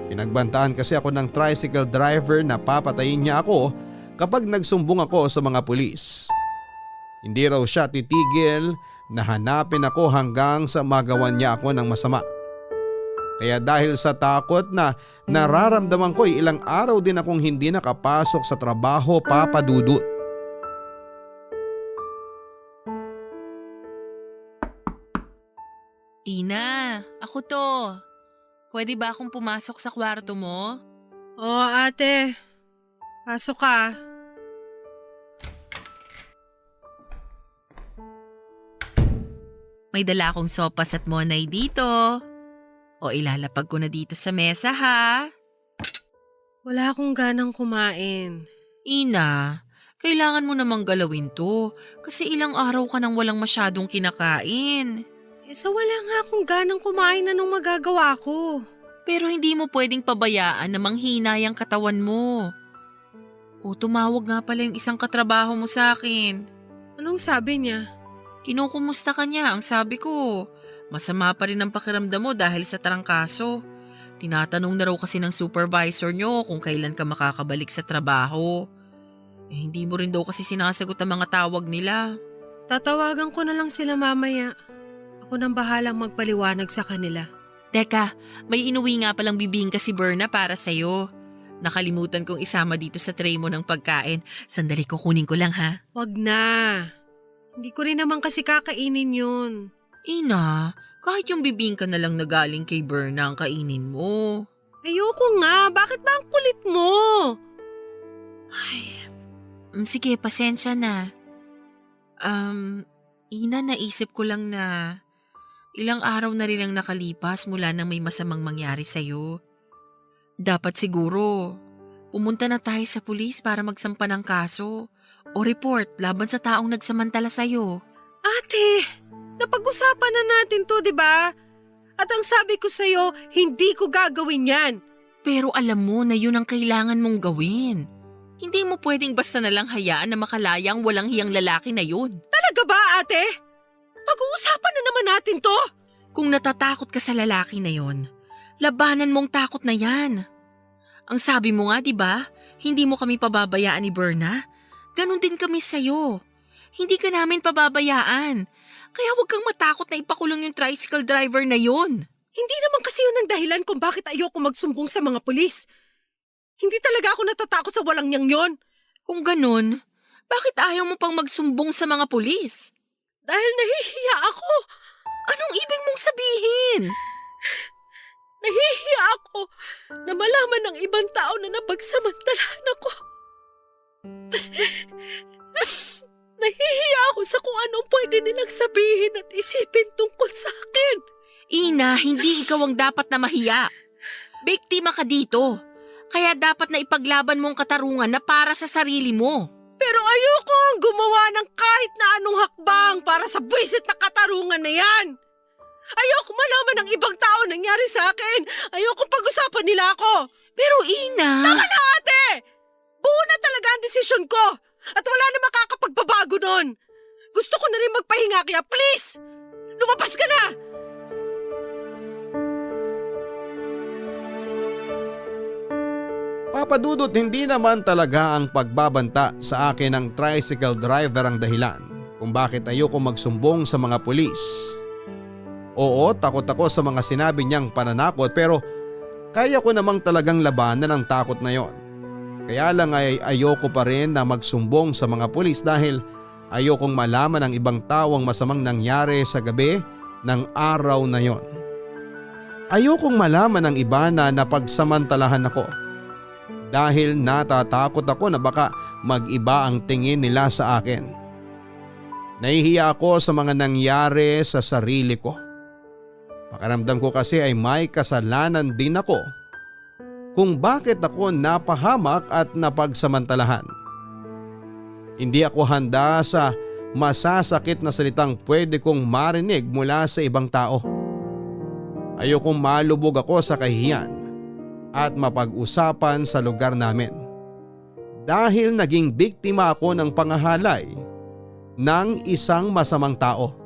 Pinagbantaan kasi ako ng tricycle driver na papatayin niya ako kapag nagsumbong ako sa mga pulis. Hindi raw siya titigil na hanapin ako hanggang sa magawan niya ako ng masama. Kaya dahil sa takot na nararamdaman ko, ilang araw din akong hindi nakapasok sa trabaho, Papadudot. Ina, ako to. Pwede ba akong pumasok sa kwarto mo? Oo, ate. Pasok ka. May dala akong sopas at monay dito. O ilalapag ko na dito sa mesa ha. Wala akong ganang kumain. Ina, kailangan mo namang galawin to kasi ilang araw ka nang walang masyadong kinakain. Wala nga akong ganang kumain, anong magagawa ko? Pero hindi mo pwedeng pabayaan na manghina yung katawan mo. O tumawag nga pala yung isang katrabaho mo sa akin. Anong sabi niya? Kinukumusta ka niya, ang sabi ko. Masama pa rin ang pakiramdam mo dahil sa trangkaso. Tinatanong na raw kasi ng supervisor nyo kung kailan ka makakabalik sa trabaho. Hindi mo rin daw kasi sinasagot ang mga tawag nila. Tatawagan ko na lang sila mamaya. Ako nang bahalang magpaliwanag sa kanila. Teka, may inuwi nga palang bibingka si Berna para sa'yo. Nakalimutan kong isama dito sa tray mo ng pagkain. Sandali ko, kunin ko lang ha. Wag na. Hindi ko rin naman kasi kakainin yun. Ina, kahit yung bibingka na lang na galing kay Berna ang kainin mo. Ayoko nga. Bakit ba ang kulit mo? Sige, pasensya na. Ina, naisip ko lang na ilang araw na rin ang nakalipas mula nang may masamang mangyari sa'yo. Dapat siguro, pumunta na tayo sa pulis para magsampa ng kaso o report laban sa taong nagsamantala sa'yo. Ate, napag-usapan na natin to, di ba? At ang sabi ko sa'yo, hindi ko gagawin yan. Pero alam mo na yun ang kailangan mong gawin. Hindi mo pwedeng basta na lang hayaan na makalaya ang walang hiyang lalaki na yun. Talaga ba, ate? Pag-uusapan na naman natin to. Kung natatakot ka sa lalaki na yon, labanan mong takot na yan. Ang sabi mo nga, di ba? Hindi mo kami pababayaan ni Berna. Ganon din kami sa'yo. Hindi ka namin pababayaan. Kaya huwag kang matakot na ipakulong yung tricycle driver na yon. Hindi naman kasi yun ang dahilan kung bakit ayoko magsumbong sa mga pulis. Hindi talaga ako natatakot sa walang niyang yon. Kung ganon, bakit ayaw mo pang magsumbong sa mga pulis? Dahil nahihiya ako. Anong ibig mong sabihin? Nahihiya ako na malaman ng ibang tao na napagsamantalahan ako. Nahihiya ako sa kung anong pwede nilang sabihin at isipin tungkol sa akin. Ina, hindi ikaw ang dapat na mahiya. Biktima ka dito. Kaya dapat na ipaglaban mo ang katarungan na para sa sarili mo. Pero ayoko ang gumawa ng kahit na anong hakbang para sa buwisit na katarungan na yan. Ayoko malaman ng ibang tao nangyari sa akin. Ayoko pag-usapan nila ako. Pero Ina… Tama na, ate! Buo na talaga ang desisyon ko. At wala na makakapagbabago nun. Gusto ko na rin magpahinga kaya please, lumabas ka na! Papa Dudut, hindi naman talaga ang pagbabanta sa akin ng tricycle driver ang dahilan kung bakit ayoko magsumbong sa mga pulis. Oo, takot ako sa mga sinabi niyang pananakot pero kaya ko namang talagang labanan ang takot na yon. Kaya lang ay ayoko pa rin na magsumbong sa mga pulis dahil ayokong malaman ng ibang tao ang masamang nangyari sa gabi ng araw na yon. Ayokong malaman ng iba na napagsamantalahan ako. Dahil natatakot ako na baka mag-iba ang tingin nila sa akin. Nahihiya ako sa mga nangyari sa sarili ko. Pakiramdam ko kasi ay may kasalanan din ako kung bakit ako napahamak at napagsamantalahan. Hindi ako handa sa masasakit na salitang pwede kong marinig mula sa ibang tao. Ayokong malubog ako sa kahihiyan at mapag-usapan sa lugar namin. Dahil naging biktima ako ng pangahalay ng isang masamang tao.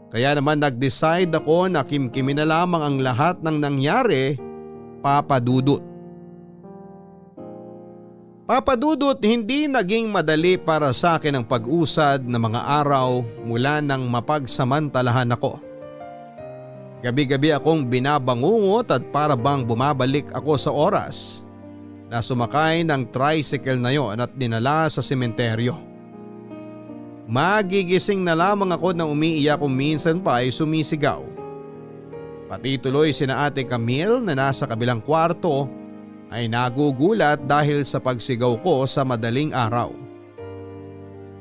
Kaya naman nag-decide ako na kimkimin na lamang ang lahat ng nangyari, Papa Dudut. Papa Dudut, hindi naging madali para sa akin ang pag-usad ng mga araw mula nang mapagsamantalahan ako. Gabi-gabi akong binabangungot at para bang bumabalik ako sa oras na sumakay ng tricycle na yon at dinala sa sementeryo. Magigising na lamang ako nang umiiyak kung minsan pa ay sumisigaw. Pati tuloy sina Ate Camille na nasa kabilang kwarto ay nagugulat dahil sa pagsigaw ko sa madaling araw.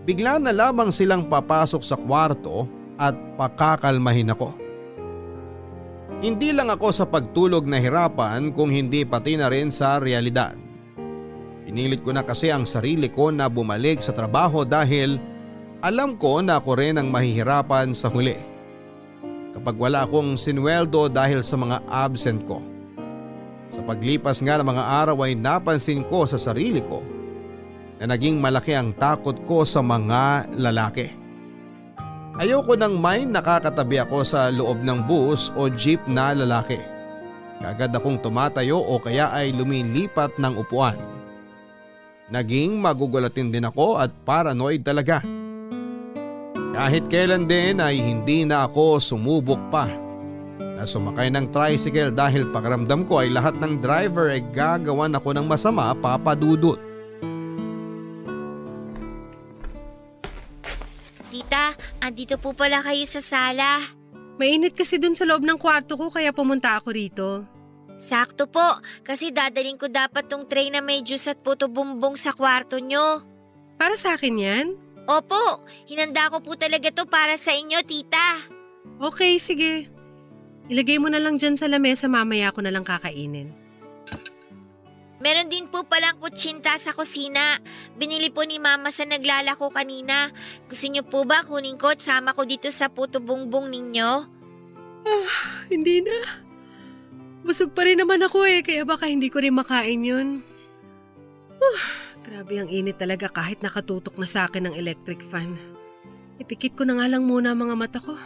Bigla na lamang silang papasok sa kwarto at pakakalmahin ako. Hindi lang ako sa pagtulog na hirapan kung hindi pati na rin sa realidad. Pinilit ko na kasi ang sarili ko na bumalik sa trabaho dahil alam ko na ako rin ang mahihirapan sa huli. kapag wala akong sinweldo dahil sa mga absent ko. Sa paglipas nga ng mga araw ay napansin ko sa sarili ko na naging malaki ang takot ko sa mga lalaki. Ayoko nang may nakakatabi ako sa loob ng bus o jeep na lalaki. Kaagad akong tumatayo o kaya ay lumilipat ng upuan. Naging magugulatin din ako at paranoid talaga. Kahit kailan din ay hindi na ako sumubok pa na sumakay ng tricycle dahil pakiramdam ko ay lahat ng driver ay gagawan ako ng masama, Papa Dudut. Tita, andito po pala kayo sa sala. Mainit kasi dun sa loob ng kwarto ko kaya pumunta ako rito. Sakto po, kasi dadaling ko dapat tong tray na may juice at puto bumbong sa kwarto nyo. Para sa akin yan? Opo, hinanda ko po talaga to para sa inyo, tita. Okay, sige. Ilagay mo na lang dyan sa lamesa, mamaya ko na lang kakainin. Meron din po palang kutsinta sa kusina. Binili po ni Mama sa naglalako kanina. Gusto niyo po ba kunin ko at sama ko dito sa puto bumbong ninyo? Hindi na. Busog pa rin naman ako kaya baka hindi ko rin makain yun. Grabe ang init talaga kahit nakatutok na sa akin ng electric fan. Ipikit ko na nga lang muna ang mga mata ko.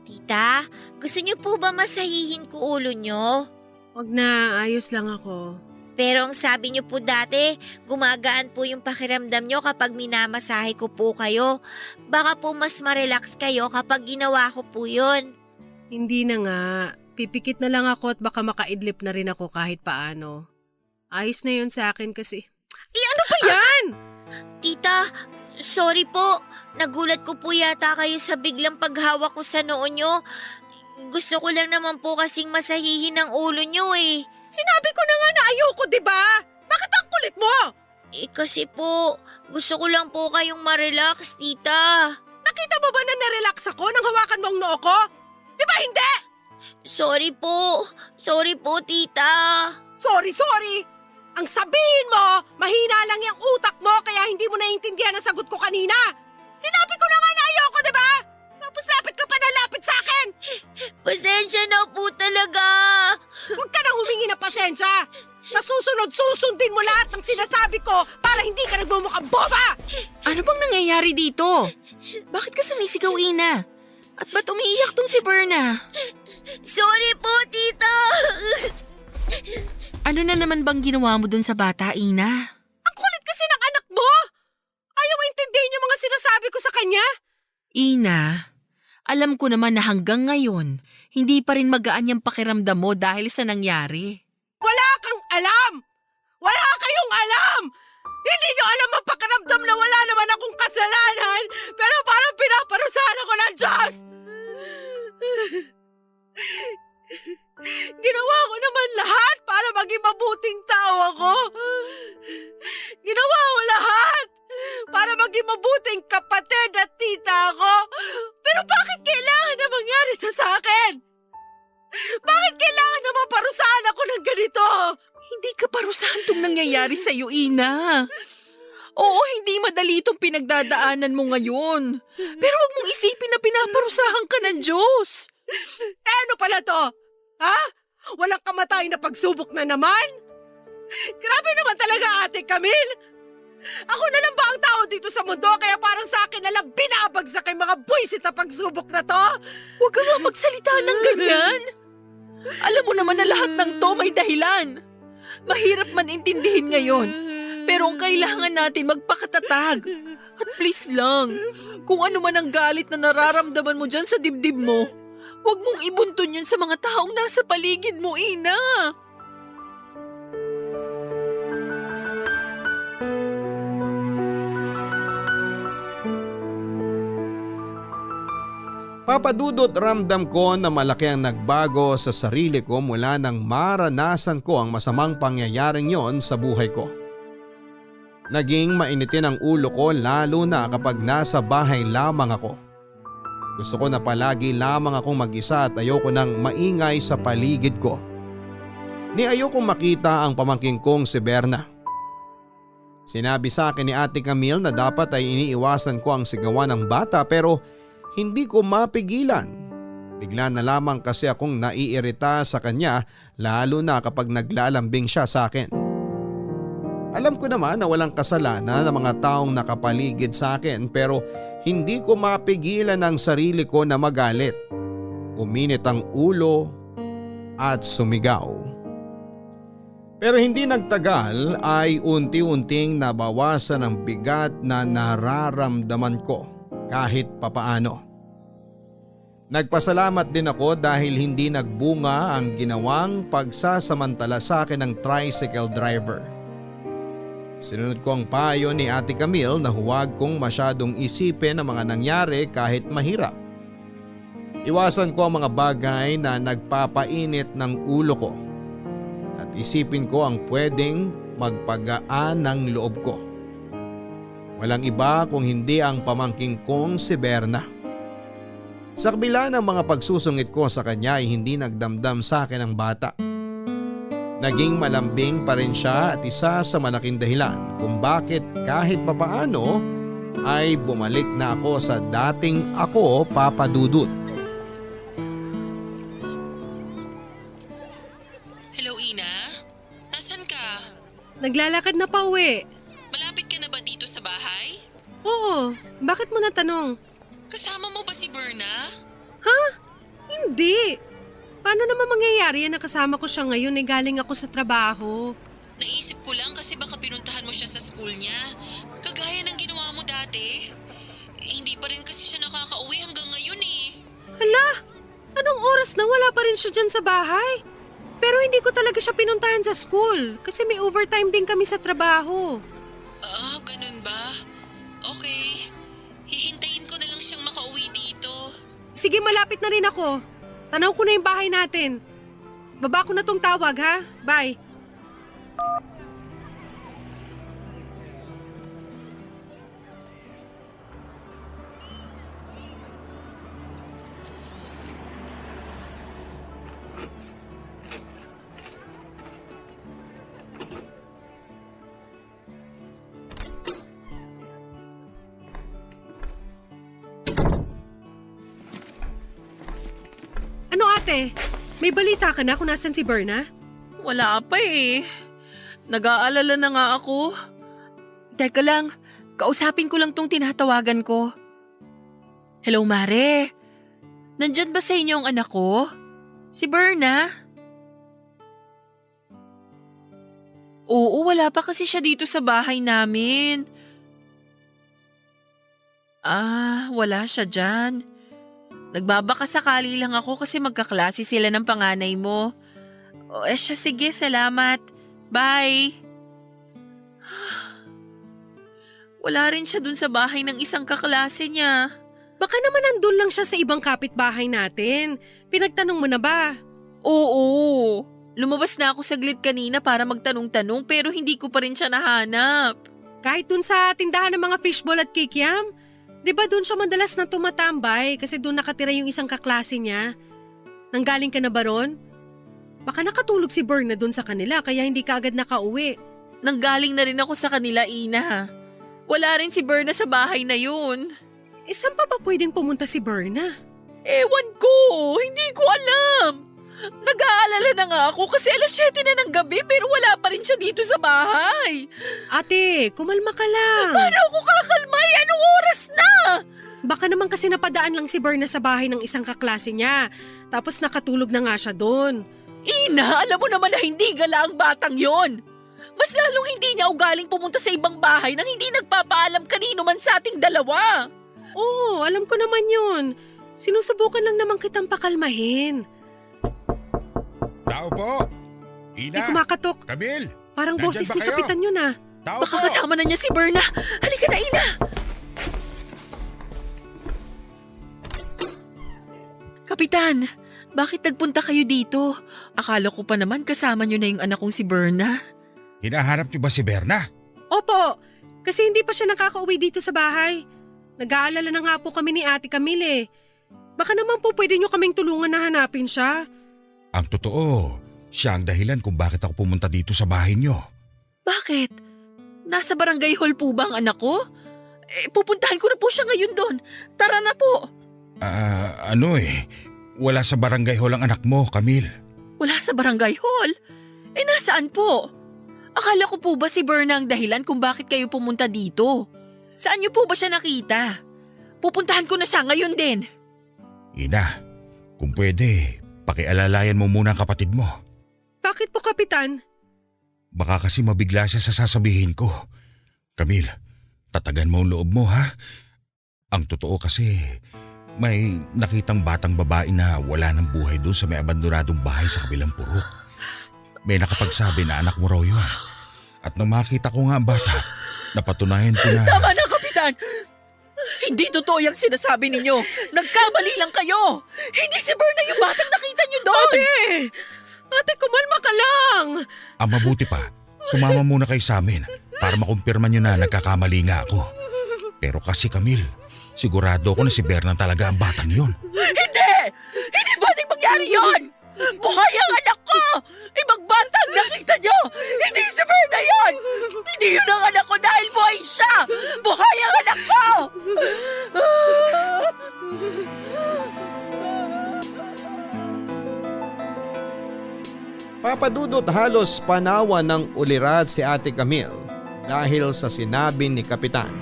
Tita, gusto niyo po ba masahihin ko ulo niyo? Wag na, ayos lang ako. Pero ang sabi niyo po dati, gumagaan po yung pakiramdam niyo kapag minamasahe ko po kayo. Baka po mas ma-relax kayo kapag ginawa ko po yun. Hindi na nga. Pipikit na lang ako at baka makaidlip na rin ako kahit paano. Ayos na yun sa akin kasi. Ano ba yan? Tita, sorry po. Nagulat ko po yata kayo sa biglang paghawak ko sa noo nyo. Gusto ko lang naman po kasing masahihin ang ulo nyo eh. Sinabi ko na nga na ayoko, di ba? Bakit ang kulit mo? Kasi po, gusto ko lang po kayong ma-relax, tita. Nakita mo ba na narelax ako nang hawakan mo ang noo ko? Di ba hindi? Sorry po. Sorry po, tita. Sorry! Ang sabihin mo, mahina lang yung utak mo kaya hindi mo naiintindihan ang sagot ko kanina. Sinabi ko na nga na ayoko, di ba? Tapos lapit ka pa na lapit sa akin. Pasensya na po talaga. Huwag ka nang humingi ng pasensya. Sa susunod, susundin mo lahat ng sinasabi ko para hindi ka nagmumukhang boba. Ano bang nangyayari dito? Bakit ka sumisigaw, Ina? At ba't umiiyak tong si Berna? Sorry po, tita. Ano na naman bang ginawa mo dun sa bata, Ina? Ang kulit kasi ng anak mo. Ayaw maintindihin yung mga sinasabi ko sa kanya. Ina, alam ko naman na hanggang ngayon, hindi pa rin magaan yung pakiramdam mo dahil sa nangyari. Wala kang alam. Wala kayong alam. Hindi nyo alam ang pakiramdam na wala naman akong kasalanan pero parang pinaparusahan ako ng Diyos. Ginawa ko naman lahat para maging mabuting tao ako. Ginawa ko lahat para maging mabuting kapatid at tita ako. Pero bakit kailangan na mangyari ito sa akin? Bakit kailangan na maparusahan ako ng ganito? Hindi ka parusahan tong nangyayari sa'yo, Ina. Oo, hindi madali itong pinagdadaanan mo ngayon. Pero huwag mong isipin na pinaparusahan ka ng Diyos. Ano pala to? Ha? Walang kamatay na pagsubok na naman? Grabe naman talaga, Ate Camille. Ako na lang ba ang tao dito sa mundo kaya parang sa akin na lang binabagsak ang mga buwisit na pagsubok na to? Huwag ka nga magsalita ng ganyan. Alam mo naman na lahat ng to may dahilan. Mahirap man intindihin ngayon. Pero ang kailangan natin magpakatatag. At please lang, kung ano man ang galit na nararamdaman mo dyan sa dibdib mo, huwag mong ibuntun yun sa mga taong nasa paligid mo, Ina. Papadudot, ramdam ko na malaki ang nagbago sa sarili ko mula nang maranasan ko ang masamang pangyayaring yon sa buhay ko. Naging mainitin ang ulo ko lalo na kapag nasa bahay lamang ako. Gusto ko na palagi lamang akong mag-isa at ayoko nang maingay sa paligid ko. Ni ayokong makita ang pamangking kong si Berna. Sinabi sa akin ni Ate Camille na dapat ay iniiwasan ko ang sigawan ng bata pero hindi ko mapigilan Bigla na lamang kasi akong naiirita sa kanya lalo na kapag naglalambing siya sa akin. Alam ko naman na walang kasalanan ng mga taong nakapaligid sa akin pero hindi ko mapigilan ang sarili ko na magalit. Uminit ang ulo at sumigaw. Pero hindi nagtagal ay unti-unting nabawasan ang bigat na nararamdaman ko kahit papaano. Nagpasalamat din ako dahil hindi nagbunga ang ginawang pagsasamantala sa akin ng tricycle driver. Sinunod ko ang payo ni Ate Camille na huwag kong masyadong isipin ang mga nangyari kahit mahirap. Iwasan ko ang mga bagay na nagpapainit ng ulo ko at isipin ko ang pwedeng magpagaan ng loob ko. Walang iba kung hindi ang pamangking kong si Berna. Sa kabila ng mga pagsusungit ko sa kanya ay hindi nagdamdam sa akin ang bata. Naging malambing pa rin siya at isa sa malaking dahilan kung bakit kahit papaano ay bumalik na ako sa dating ako, Papa Dudut. Hello, Ina? Nasaan ka? Naglalakad na pa uwi. Malapit ka na ba dito sa bahay? Oo, bakit mo natanong? Kasama mo ba si Berna? Hindi. Paano naman mangyayari yan na kasama ko siya ngayon galing ako sa trabaho? Naisip ko lang kasi baka pinuntahan mo siya sa school niya. Kagaya ng ginawa mo dati. Hindi pa rin kasi siya nakakauwi hanggang ngayon eh. Hala, anong oras na wala pa rin siya dyan sa bahay? Pero hindi ko talaga siya pinuntahan sa school kasi may overtime din kami sa trabaho. Ah, ganun ba? Okay. Hihintayin ko na lang siyang makauwi dito. Sige, malapit na rin ako. Tanaw ko na yung bahay natin. Baba ko na tong tawag ha. Bye. Ano ate? May balita ka na kung nasan si Berna? Wala pa eh. Nag-aalala na nga ako. Teka lang, kausapin ko lang tong tinatawagan ko. Hello, Mare. Nandyan ba sa inyo ang anak ko? Si Berna? Oo, wala pa kasi siya dito sa bahay namin. Ah, wala siya dyan. Nagbabaka sakali lang ako kasi magkaklase sila ng panganay mo. O siya, sige, salamat. Bye. Wala rin siya dun sa bahay ng isang kaklase niya. Baka naman nandun lang siya sa ibang kapitbahay natin. Pinagtanong mo na ba? Oo. Lumabas na ako saglit kanina para magtanong-tanong pero hindi ko pa rin siya nahanap. Kahit dun sa tindahan ng mga fishball at kikiam? Di ba dun siya madalas na tumatambay kasi dun nakatira yung isang kaklase niya? Nanggaling ka na ba ron? Baka nakatulog si Berna dun sa kanila kaya hindi ka agad nakauwi. Nanggaling na rin ako sa kanila, Ina. Wala rin si Berna sa bahay na yun. Eh saan pa ba pwedeng pumunta si Berna? Ewan ko, hindi ko alam. Nag-aalala na nga ako kasi 7:00 na ng gabi pero wala pa rin siya dito sa bahay. Ate, kumalma ka lang. Paano ako kakalmay? Anong oras na? Baka naman kasi napadaan lang si Berna sa bahay ng isang kaklase niya. Tapos nakatulog na nga siya doon. Ina, alam mo naman na hindi gala ang batang yon. Mas lalong hindi niya ugaling pumunta sa ibang bahay nang hindi nagpapaalam kanino man sa ating dalawa. Oo, alam ko naman yun. Sinusubukan lang naman kitang pakalmahin. Tao po! May Ina! kumakatok. Camille! Parang Nandyan boses ba ni kayo? Kapitan yun ah. Tao Baka po! kasama na niya si Berna. Halika na, Ina! Kapitan, bakit nagpunta kayo dito? Akala ko pa naman kasama niyo na yung anak kong si Berna. Hinahanap niyo ba si Berna? Opo, kasi hindi pa siya nakakauwi dito sa bahay. Nag-aalala na nga po kami ni Ate Camille. Baka naman po pwede nyo kaming tulungan na hanapin siya. Ang totoo, siya ang dahilan kung bakit ako pumunta dito sa bahay niyo. Bakit? Nasa barangay hall po ba ang anak ko? Pupuntahan ko na po siya ngayon doon. Tara na po. Wala sa barangay hall ang anak mo, Camille. Wala sa barangay hall? Nasaan po? Akala ko po ba si Berna ang dahilan kung bakit kayo pumunta dito? Saan niyo po ba siya nakita? Pupuntahan ko na siya ngayon din. Ina, kung pwede, pakialalayan mo muna ang kapatid mo. Bakit po, Kapitan? Baka kasi mabigla siya sa sasabihin ko. Camille, tatagan mo ang loob mo ha. Ang totoo kasi, may nakitang batang babae na wala ng buhay doon sa may abandonadong bahay sa kabilang purok. May nakapagsabi na anak mo raw yun. At nang makita ko nga ang bata, napatunayan ko na… Tama na, Kapitan! Hindi totoo yung sinasabi ninyo. Nagkamali lang kayo. Hindi si Berna yung batang nakita niyo doon. Ate, kumalma ka lang! Ang mabuti pa, sumama muna kayo sa amin para makumpirma nyo na nagkakamali nga ako. Pero kasi Camille, sigurado ko na si Berna talaga ang batang yun. Hindi! Hindi pwedeng mangyari yun! Buhay ang anak ko! Ibang bata ang nakita niyo! Hindi si Berna yun! Hindi yun ang anak ko dahil buhay siya! Buhay ang anak ko! Papadudot halos panawa ng ulirat si Ate Camille dahil sa sinabi ni Kapitan.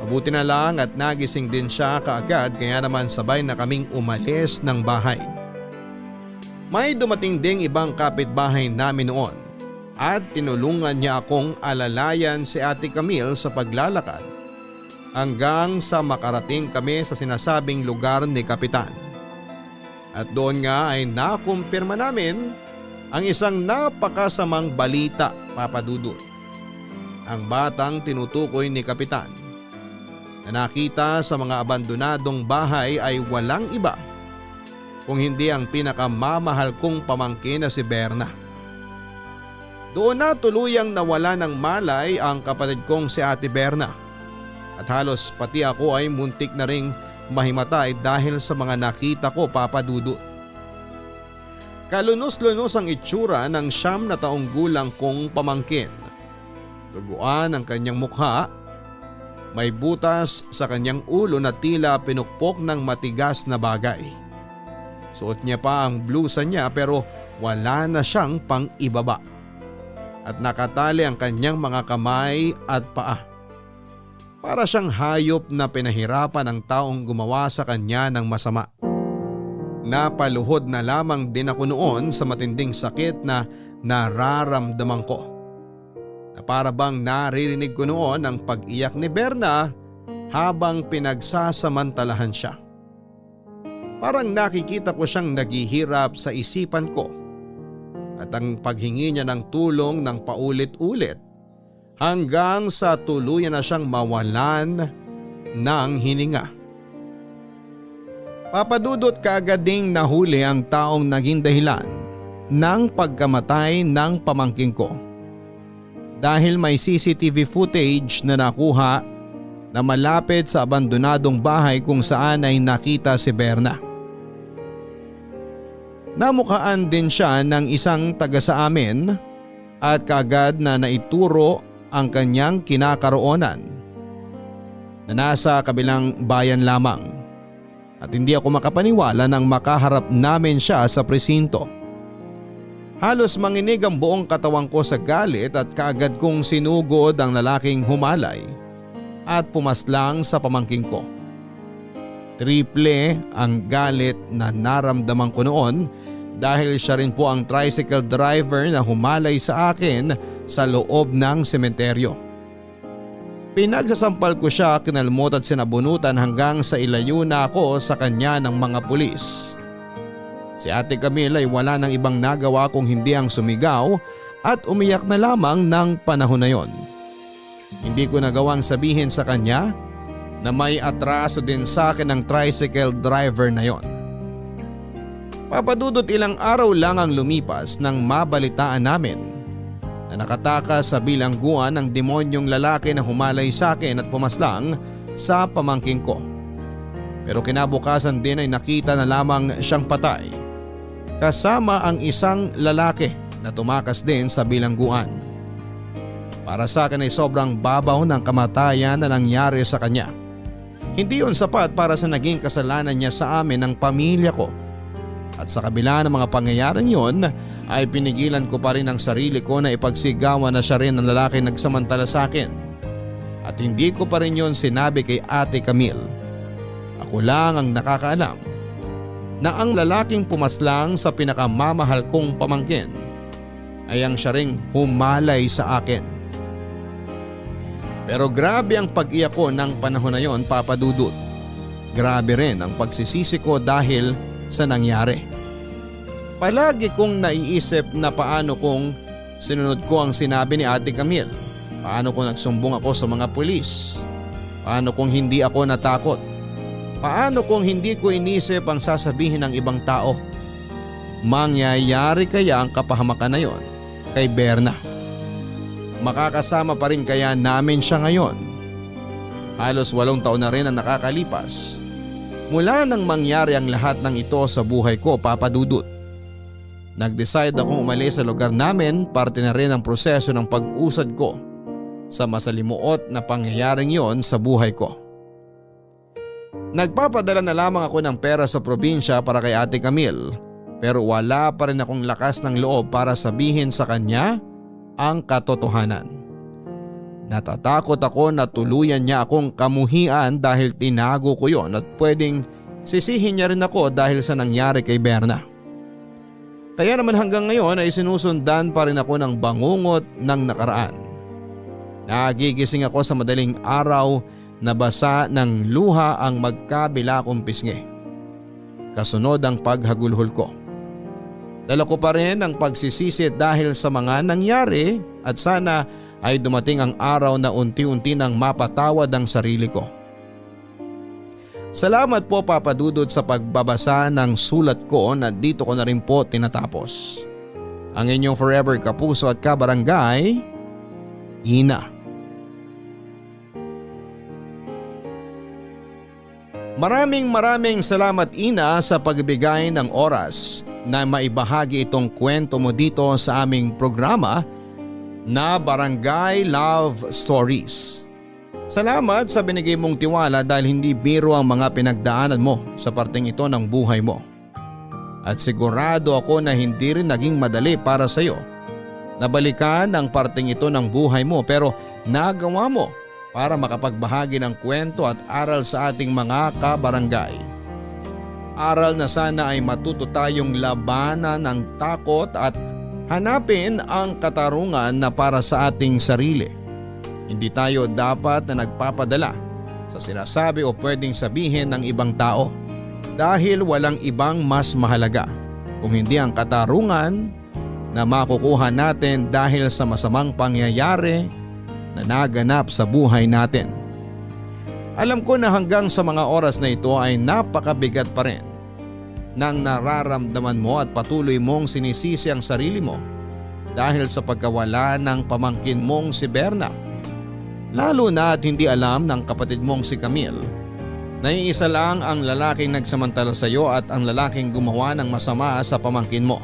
Mabuti na lang at nagising din siya kaagad kaya naman sabay na kaming umalis ng bahay. May dumating ding ibang kapitbahay namin noon at tinulungan niya akong alalayan si Ate Camille sa paglalakad hanggang sa makarating kami sa sinasabing lugar ni Kapitan. At doon nga ay nakumpirma namin ang isang napakasamang balita, Papa Dudut. Ang batang tinutukoy ni Kapitan na nakita sa mga abandonadong bahay ay walang iba kung hindi ang pinakamamahal kong pamangkin na si Berna. Doon na tuluyang nawala ng malay ang kapatid kong si Ate Berna at halos pati ako ay muntik na ring mahimatay dahil sa mga nakita ko, Papa Dudut. Kalunos-lunos ang itsura ng 9 na taong gulang kong pamangkin. Duguan ang kanyang mukha, may butas sa kanyang ulo na tila pinukpok ng matigas na bagay. Suot niya pa ang blusa niya pero wala na siyang pang-ibaba. At nakatali ang kanyang mga kamay at paa. Para siyang hayop na pinahirapan ng taong gumawa sa kanya ng masama. Napaluhod na lamang din ako noon sa matinding sakit na nararamdaman ko. Na para bang naririnig ko noon ang pag-iyak ni Berna habang pinagsasamantalahan siya. Parang nakikita ko siyang naghihirap sa isipan ko at ang paghingi niya ng tulong ng paulit-ulit hanggang sa tuluyan na siyang mawalan ng hininga. Papadudot kaagad ding nahuli ang taong naging dahilan ng pagkamatay ng pamangkin ko. Dahil may CCTV footage na nakuha na malapit sa abandonadong bahay kung saan ay nakita si Berna. Namukhaan din siya ng isang taga sa amin at kaagad na naituro ang kanyang kinakaroonan na nasa kabilang bayan lamang. At hindi ako makapaniwala nang makaharap namin siya sa presinto. Halos manginig ang buong katawan ko sa galit at kaagad kong sinugod ang lalaking humalay at pumaslang sa pamangking ko. Triple ang galit na naramdaman ko noon dahil siya rin po ang tricycle driver na humalay sa akin sa loob ng sementeryo. Pinagsasampal ko siya, kinalmot at sinabunutan hanggang sa ilayo na ako sa kanya ng mga pulis. Si Ate Camille ay wala nang ibang nagawa kung hindi ang sumigaw at umiyak na lamang ng panahon na yon. Hindi ko nagawang sabihin sa kanya na may atraso din sa akin ng tricycle driver na yon. Papadudot ilang araw lang ang lumipas nang mabalitaan namin na nakatakas sa bilangguan ng demonyong lalaki na humalay sa akin at pumaslang sa pamangking ko. Pero kinabukasan din ay nakita na lamang siyang patay kasama ang isang lalaki na tumakas din sa bilangguan. Para sa akin ay sobrang babaw ng kamatayan na nangyari sa kanya. Hindi yon sapat para sa naging kasalanan niya sa amin ng pamilya ko. At sa kabila ng mga pangyayaring yon ay pinigilan ko pa rin ang sarili ko na ipagsigawan na siya rin ang lalaki nagsamantala sa akin. At hindi ko pa rin yon sinabi kay Ate Camille. Ako lang ang nakakaalam na ang lalaking pumaslang sa pinakamamahal kong pamangkin ay ang siya ring humalay sa akin. Pero grabe ang pag-iyak ko ng panahon na yon, Papa Dudut. Grabe rin ang pagsisisi ko dahil sa nangyari. Palagi kong naiisip na paano kung sinunod ko ang sinabi ni Ate Camille. Paano kung nagsumbong ako sa mga pulis? Paano kung hindi ako natakot? Paano kung hindi ko inisip ang sasabihin ng ibang tao? Mangyayari kaya ang kapahamakan na yon kay Berna? Makakasama pa rin kaya namin siya ngayon? Halos 8 taon na rin ang nakakalipas mula nang mangyari ang lahat ng ito sa buhay ko, Papa Dudut. Nag-decide akong umalis sa lugar namin, parte na rin ang proseso ng pag-usad ko sa masalimuot na pangyayaring yon sa buhay ko. Nagpapadala na lamang ako ng pera sa probinsya para kay Ate Camille, pero wala pa rin akong lakas ng loob para sabihin sa kanya ang katotohanan. Natatakot ako na tuluyan niya akong kamuhian dahil tinago ko yon at pwedeng sisihin niya rin ako dahil sa nangyari kay Berna. Kaya naman hanggang ngayon ay sinusundan pa rin ako ng bangungot ng nakaraan. Nagigising ako sa madaling araw na basa ng luha ang magkabila kong pisngi. Kasunod ang paghagulhol ko. Dala ko pa rin ang pagsisisi dahil sa mga nangyari at sana ay dumating ang araw na unti-unti nang mapatawad ang sarili ko. Salamat po, Papa Dudut, sa pagbabasa ng sulat ko na dito ko na rin po tinatapos. Ang inyong forever kapuso at kabarangay, Ina. Maraming salamat, Ina, sa pagbigay ng oras na maibahagi itong kwento mo dito sa aming programa na Barangay Love Stories. Salamat sa binigay mong tiwala dahil hindi biro ang mga pinagdaanan mo sa parteng ito ng buhay mo. At sigurado ako na hindi rin naging madali para sa iyo. Nabalikan ang parteng ito ng buhay mo pero nagawa mo para makapagbahagi ng kwento at aral sa ating mga kabarangay. Aral na sana ay matuto tayong labanan ng takot at hanapin ang katarungan na para sa ating sarili. Hindi tayo dapat na nagpapadala sa sinasabi o pwedeng sabihin ng ibang tao dahil walang ibang mas mahalaga kung hindi ang katarungan na makukuha natin dahil sa masamang pangyayari na naganap sa buhay natin. Alam ko na hanggang sa mga oras na ito ay napakabigat pa rin nang nararamdaman mo at patuloy mong sinisisi ang sarili mo dahil sa pagkawala ng pamangkin mong si Berna. Lalo na at hindi alam ng kapatid mong si Camille na iisa lang ang lalaking nagsamantala sa iyo at ang lalaking gumawa ng masama sa pamangkin mo.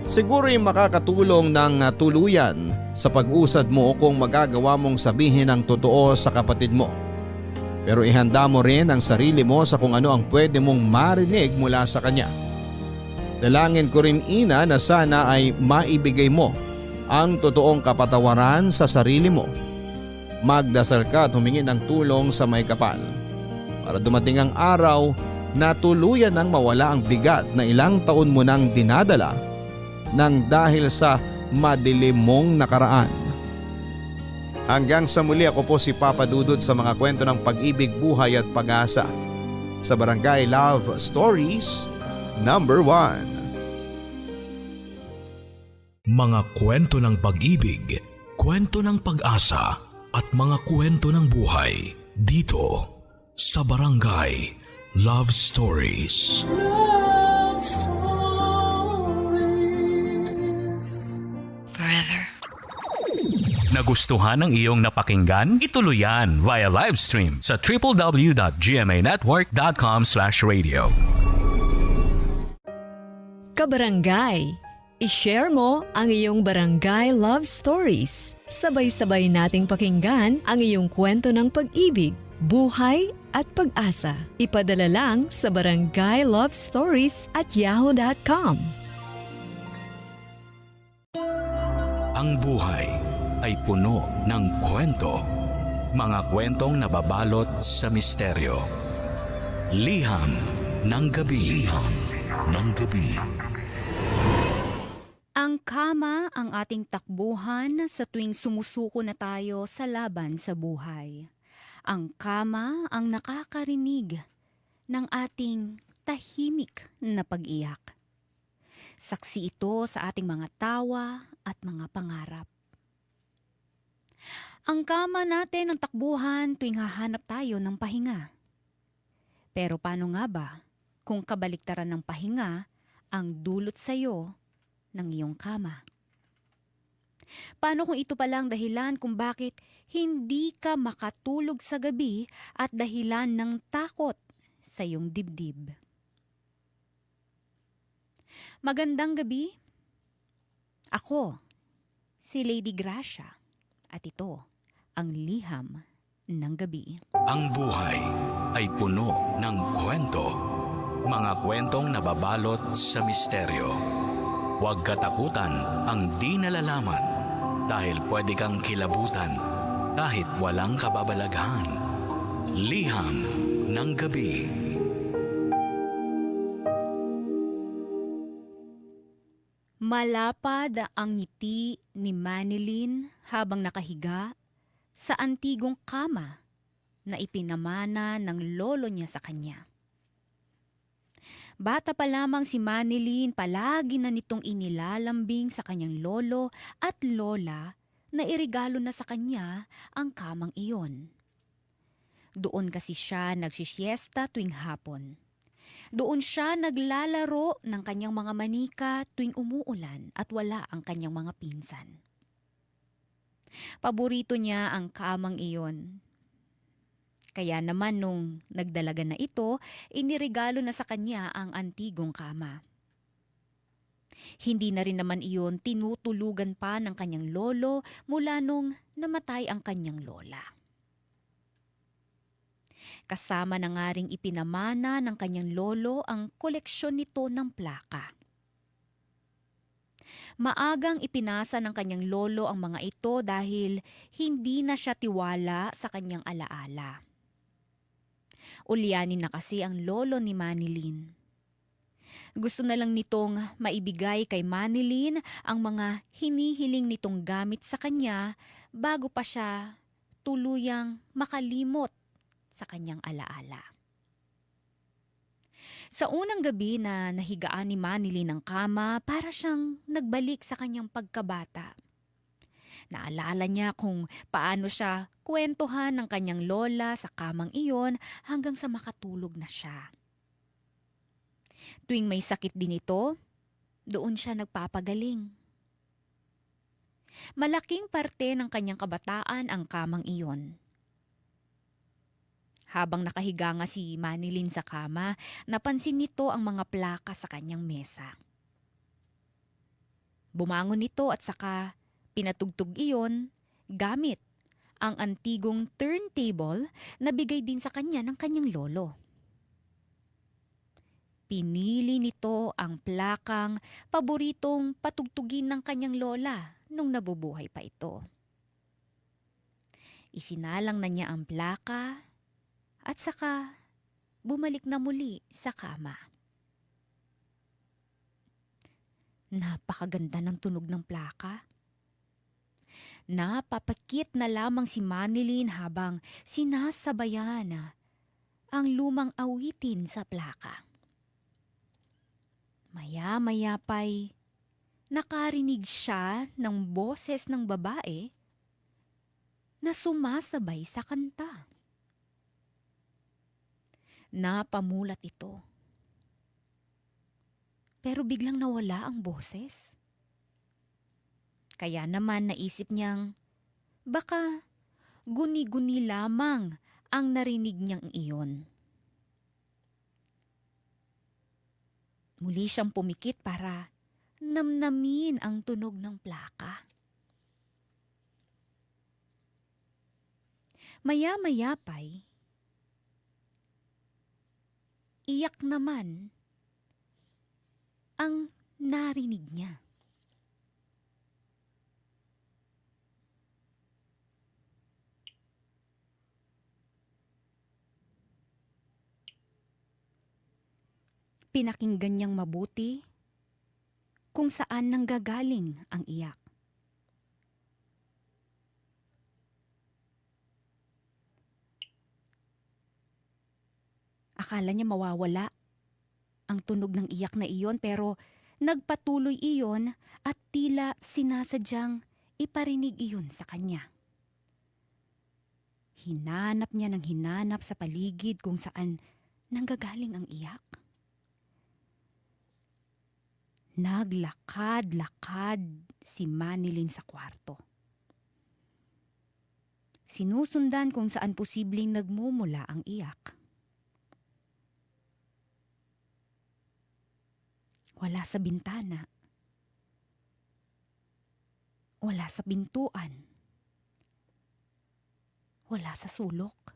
Siguro'y makakatulong ng tuluyan sa pag-usad mo kung magagawa mong sabihin ang totoo sa kapatid mo. Pero ihanda mo rin ang sarili mo sa kung ano ang pwede mong marinig mula sa kanya. Dalangin ko rin, Ina, na sana ay maibigay mo ang totoong kapatawaran sa sarili mo. Magdasal ka at humingi ng tulong sa may kapal para dumating ang araw na tuluyan nang mawala ang bigat na ilang taon mo nang dinadala nang dahil sa madilim mong nakaraan. Hanggang sa muli, ako po si Papa Dudut sa mga kwento ng pag-ibig, buhay at pag-asa sa Barangay Love Stories number 1. Mga kwento ng pag-ibig, kwento ng pag-asa at mga kwento ng buhay dito sa Barangay Love Stories. Love Stories. Forever. Nagustuhan ng iyong napakinggan? Ituloy yan via live stream sa www.gmanetwork.com/radio. Kabarangay, i-share mo ang iyong Barangay Love Stories. Sabay-sabay nating pakinggan ang iyong kwento ng pag-ibig, buhay at pag-asa. Ipadala lang sa barangaylovestories@yahoo.com. Ang buhay ay puno ng kwento. Mga kwentong nababalot sa misteryo. Liham ng gabi. Liham ng gabi. Ang kama ang ating takbuhan sa tuwing sumusuko na tayo sa laban sa buhay. Ang kama ang nakakarinig ng ating tahimik na pag-iyak. Saksi ito sa ating mga tawa at mga pangarap. Ang kama natin ang takbuhan tuwing hahanap tayo ng pahinga. Pero paano nga ba kung kabaliktaran ng pahinga ang dulot sa'yo ng iyong kama? Paano kung ito palang dahilan kung bakit hindi ka makatulog sa gabi at dahilan ng takot sa iyong dibdib? Magandang gabi. Ako, si Lady Gracia, at ito ang Liham ng Gabi. Ang buhay ay puno ng kwento. Mga kwentong nababalot sa misteryo. Huwag katakutan ang di nalalaman dahil pwede kang kilabutan kahit walang kababalaghan. Liham ng Gabi. Malapad ang ngiti ni Manilyn habang nakahiga sa antigong kama na ipinamana ng lolo niya sa kanya. Bata pa lamang si Manilyn, palagi na nitong inilalambing sa kanyang lolo at lola na irigalo na sa kanya ang kamang iyon. Doon kasi siya nagsisyesta tuwing hapon. Doon siya naglalaro ng kanyang mga manika tuwing umuulan at wala ang kanyang mga pinsan. Paborito niya ang kamang iyon. Kaya naman nung nagdalaga na ito, iniregalo na sa kanya ang antigong kama. Hindi na rin naman iyon tinutulugan pa ng kanyang lolo mula nung namatay ang kanyang lola. Kasama na nga ring ipinamana ng kanyang lolo ang koleksyon nito ng plaka. Maagang ipinasa ng kanyang lolo ang mga ito dahil hindi na siya tiwala sa kanyang alaala. Ulyanin na kasi ang lolo ni Manilyn. Gusto na lang nitong maibigay kay Manilyn ang mga hinihiling nitong gamit sa kanya bago pa siya tuluyang makalimot sa kanyang alaala. Sa unang gabi na nahigaan ni Manilyn ng kama, para siyang nagbalik sa kanyang pagkabata. Naalala niya kung paano siya kwentuhan ng kanyang lola sa kamang iyon hanggang sa makatulog na siya. Tuwing may sakit din ito, doon siya nagpapagaling. Malaking parte ng kanyang kabataan ang kamang iyon. Habang nakahiga nga si Manilyn sa kama, napansin nito ang mga plaka sa kanyang mesa. Bumangon ito at saka pinatugtog iyon gamit ang antigong turntable na bigay din sa kanya ng kanyang lolo. Pinili nito ang plakang paboritong patugtugin ng kanyang lola nung nabubuhay pa ito. Isinalang na niya ang plaka at saka bumalik na muli sa kama. Napakaganda ng tunog ng plaka. Napapakit na lamang si Manilyn habang sinasabayan ang lumang awitin sa plaka. Maya-maya pa'y nakarinig siya ng boses ng babae na sumasabay sa kanta. Napamulat ito. Pero biglang nawala ang boses. Kaya naman naisip niyang baka guni-guni lamang ang narinig niyang iyon. Muli siyang pumikit para namnamin ang tunog ng plaka. Maya-maya pa'y iyak naman ang narinig niya. Pinakinggan niyang mabuti kung saan nanggagaling ang iyak. Akala niya mawawala ang tunog ng iyak na iyon, pero nagpatuloy iyon at tila sinasadyang iparinig iyon sa kanya. Hinanap niya ng hinanap sa paligid kung saan nanggagaling ang iyak. Naglakad-lakad si Manilyn sa kwarto. Sinusundan kung saan posibleng nagmumula ang iyak. Wala sa bintana. Wala sa pintuan. Wala sa sulok.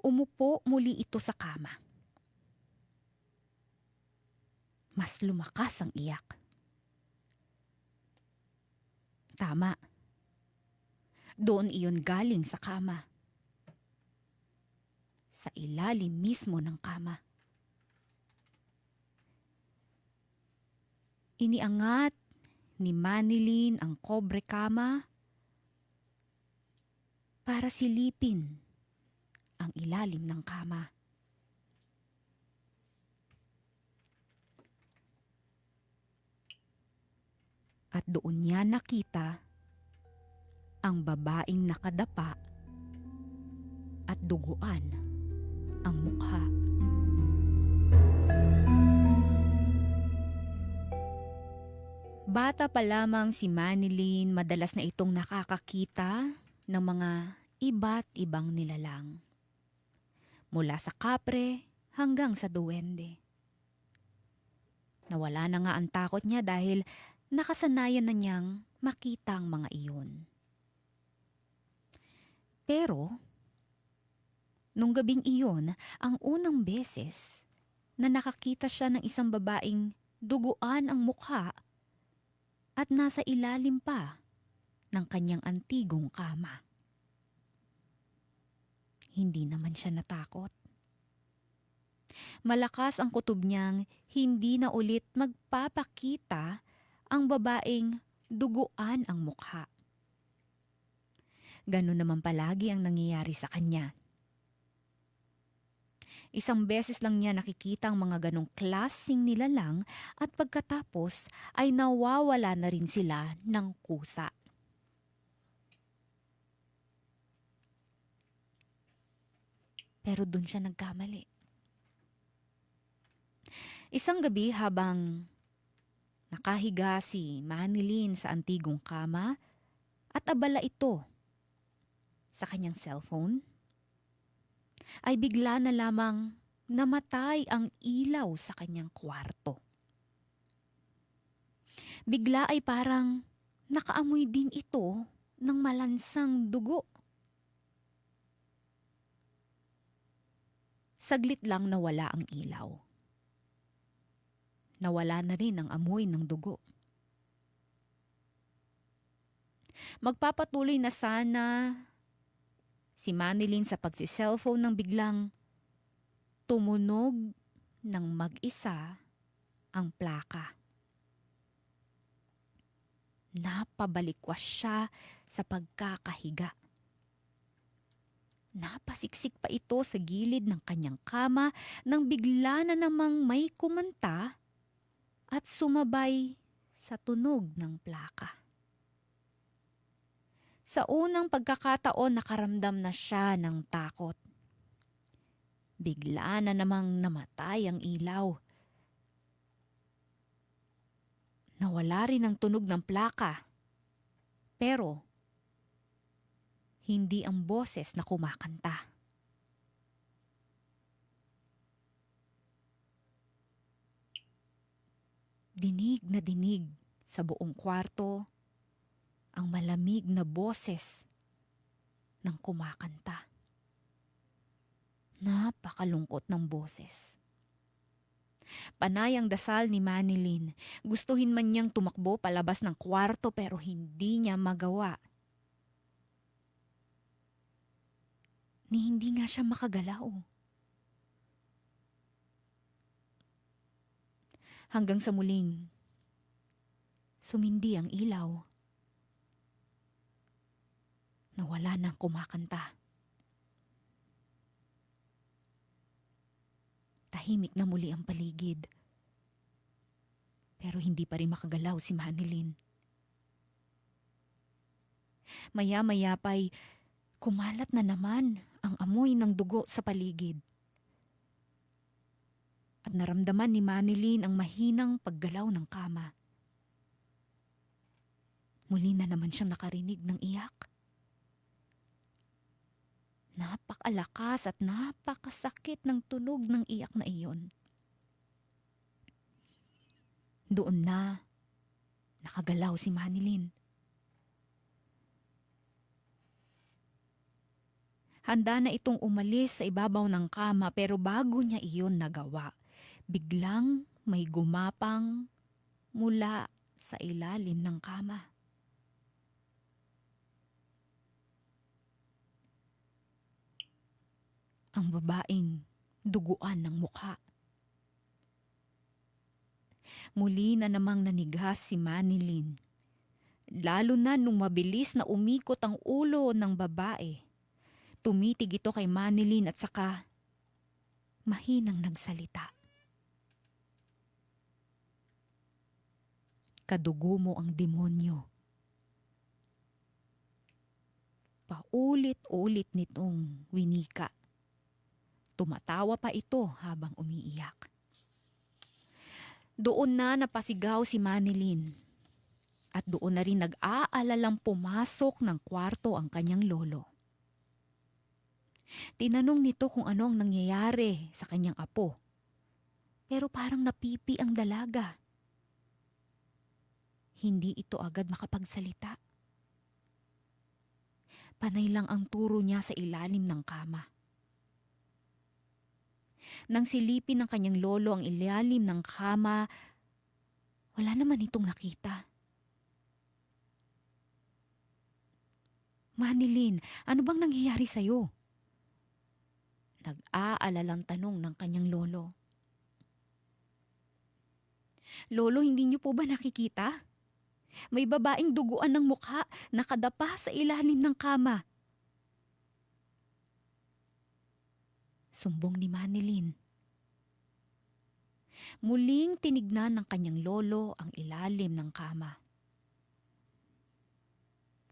Umupo muli ito sa kama. Mas lumakas ang iyak. Tama. Doon iyon galing sa kama. Sa ilalim mismo ng kama. Iniangat ni Manilyn ang kobre kama para silipin ang ilalim ng kama. At doon niya nakita ang babaeng nakadapa at duguan ang mukha. Bata pa lamang si Manilyn, madalas na itong nakakakita ng mga iba't ibang nilalang. Mula sa kapre hanggang sa duwende. Nawala na nga ang takot niya dahil nakasanayan na niyang makita ang mga iyon. Pero, nung gabing iyon, ang unang beses na nakakita siya ng isang babaeng duguan ang mukha at nasa ilalim pa ng kanyang antigong kama. Hindi naman siya natakot. Malakas ang kutob niyang hindi na ulit magpapakita ang babaeng duguan ang mukha. Ganun naman palagi ang nangyayari sa kanya. Isang beses lang niya nakikita ang mga ganong klaseng nilalang at pagkatapos ay nawawala na rin sila ng kusa. Pero dun siya nagkamali. Isang gabi habang nakahiga si Manilyn sa antigong kama at abala ito sa kanyang cellphone, ay bigla na lamang namatay ang ilaw sa kanyang kwarto. Bigla ay parang nakaamoy din ito ng malansang dugo. Saglit lang nawala ang ilaw. Nawala na rin ang amoy ng dugo. Magpapatuloy na sana si Manilyn sa pagsi-cellphone nang biglang tumunog ng mag-isa ang plaka. Napabalikwas siya sa pagkakahiga. Napasiksik pa ito sa gilid ng kanyang kama nang bigla na namang may kumanta at sumabay sa tunog ng plaka. Sa unang pagkakataon nakaramdam na siya ng takot. Bigla na namang namatay ang ilaw. Nawala rin ang tunog ng plaka. Pero hindi ang boses na kumakanta. Dinig na dinig sa buong kwarto ang malamig na boses ng kumakanta. Napakalungkot ng boses. Panay ang dasal ni Manilyn. Gustuhin man niyang tumakbo palabas ng kwarto pero hindi niya magawa. Ni hindi nga siya makagalaw. Hanggang sa muling, sumindi ang ilaw. Nawala nang kumakanta. Tahimik na muli ang paligid. Pero hindi pa rin makagalaw si Manilyn. Maya-maya pa'y kumalat na naman ang amoy ng dugo sa paligid. At naramdaman ni Manilyn ang mahinang paggalaw ng kama. Muli na naman siyang nakarinig ng iyak. Napakalakas at napakasakit ng tunog ng iyak na iyon. Doon na nakagalaw si Manilyn. Handa na itong umalis sa ibabaw ng kama pero bago niya iyon nagawa, biglang may gumapang mula sa ilalim ng kama. Ang babaeng duguan ng mukha. Muli na namang nanigas si Manilyn. Lalo na nung mabilis na umikot ang ulo ng babae. Tumitig ito kay Manilyn at saka mahinang nagsalita. Kadugo mo ang demonyo. Paulit-ulit nitong winika. Tumatawa pa ito habang umiiyak. Doon na napasigaw si Manilyn. At doon na rin nag-aalalang pumasok ng kwarto ang kanyang lolo. Tinanong nito kung ano ang nangyayari sa kanyang apo. Pero parang napipi ang dalaga. Hindi ito agad makapagsalita. Panay lang ang turo niya sa ilalim ng kama. Nang silipin ng kanyang lolo ang ilalim ng kama, wala naman itong nakita. Manilyn, ano bang nangyayari sa'yo? Nag-aalalang tanong ng kanyang lolo. Lolo, hindi niyo po ba nakikita? May babaeng duguan ng mukha nakadapa sa ilalim ng kama. Sumbong ni Manilyn. Muling tinignan ng kanyang lolo ang ilalim ng kama.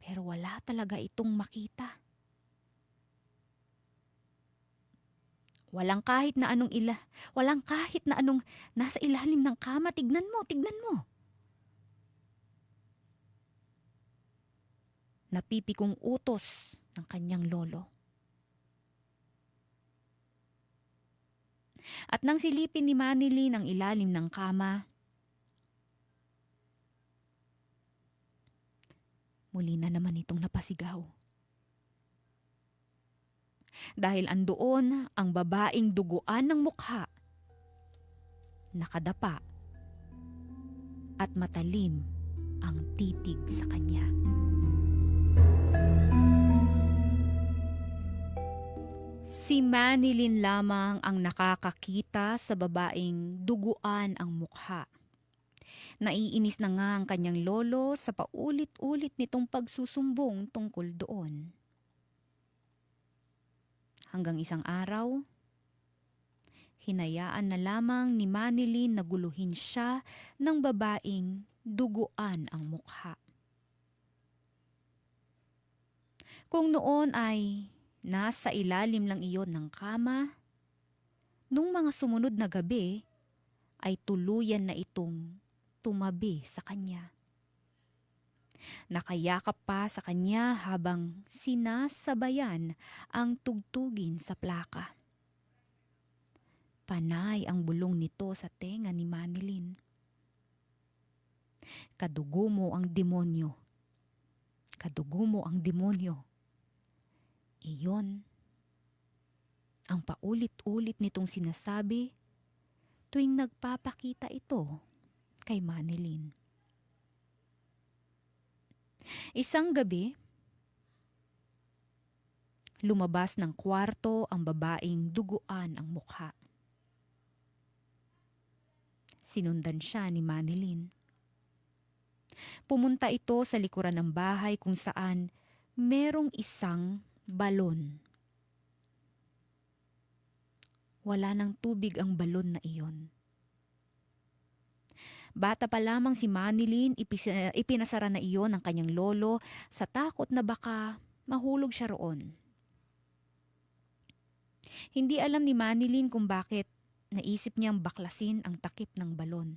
Pero wala talaga itong makita. Walang kahit na anong nasa ilalim ng kama. Tignan mo. Napipikong utos ng kanyang lolo. At nang silipin ni Manilyn ang ilalim ng kama, muli na naman itong napasigaw. Dahil andoon ang babaeng duguan ng mukha, nakadapa at matalim ang titig sa kanya. Si Manilyn lamang ang nakakakita sa babaeng duguan ang mukha. Naiinis na nga ang kanyang lolo sa paulit-ulit nitong pagsusumbong tungkol doon. Hanggang isang araw, hinayaan na lamang ni Manilyn na guluhin siya ng babaeng duguan ang mukha. Kung noon ay nasa ilalim lang iyon ng kama, nung mga sumunod na gabi ay tuluyan na itong tumabi sa kanya. Nakayakap pa sa kanya habang sinasabayan ang tugtugin sa plaka. Panay ang bulong nito sa tenga ni Manilyn. Kadugo mo ang demonyo. Kadugo mo ang demonyo. Iyon ang paulit-ulit nitong sinasabi tuwing nagpapakita ito kay Manilyn. Isang gabi, lumabas ng kwarto ang babaeng duguan ang mukha. Sinundan siya ni Manilyn. Pumunta ito sa likuran ng bahay kung saan merong isang balon. Wala ng tubig ang balon na iyon. Bata pa lamang si Manilyn, ipinasara na iyon ng kanyang lolo sa takot na baka mahulog siya roon. Hindi alam ni Manilyn kung bakit naisip niyang baklasin ang takip ng balon.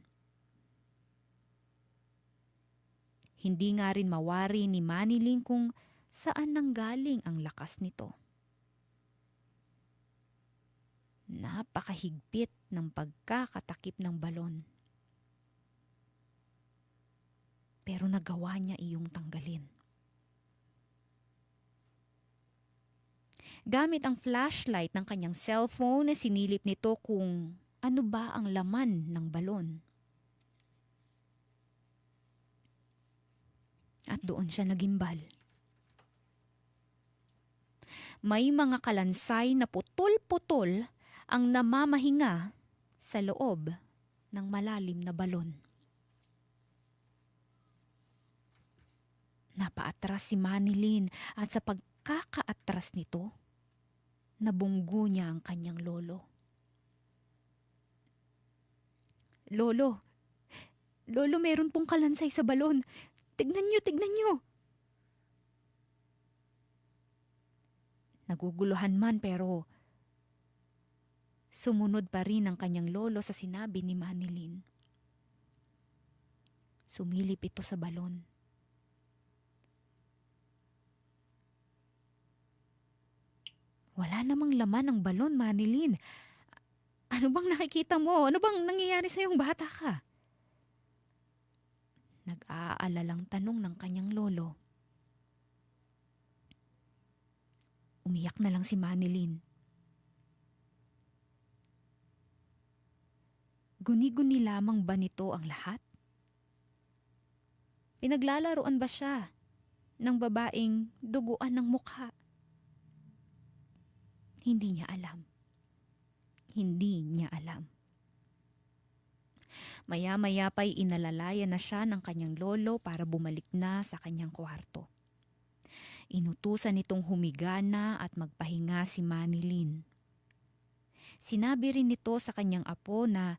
Hindi nga rin mawari ni Manilyn kung saan nanggaling ang lakas nito. Napakahigpit ng pagkakatakip ng balon. Pero nagawa niya iyong tanggalin. Gamit ang flashlight ng kanyang cellphone, sinilip nito kung ano ba ang laman ng balon. At doon siya nagimbal. May mga kalansay na putol-putol ang namamahinga sa loob ng malalim na balon. Napaatras si Manilyn at sa pagkakaatras nito, nabunggo niya ang kanyang lolo. Lolo, meron pong kalansay sa balon. Tignan niyo. Naguguluhan man pero sumunod pa rin ang kanyang lolo sa sinabi ni Manilyn. Sumilip ito sa balon. Wala namang laman ang balon, Manilyn. Ano bang nakikita mo? Ano bang nangyayari sa iyong bata ka? Nag-aalalang tanong ng kanyang lolo. Umiyak na lang si Manilyn. Guni-guni lamang ba nito ang lahat? Pinaglalaroan ba siya ng babaeng duguan ng mukha? Hindi niya alam. Hindi niya alam. Maya-maya pa'y inalalaya na siya ng kanyang lolo para bumalik na sa kanyang kwarto. Inutusan nitong humiga na at magpahinga si Manilyn. Sinabi rin nito sa kanyang apo na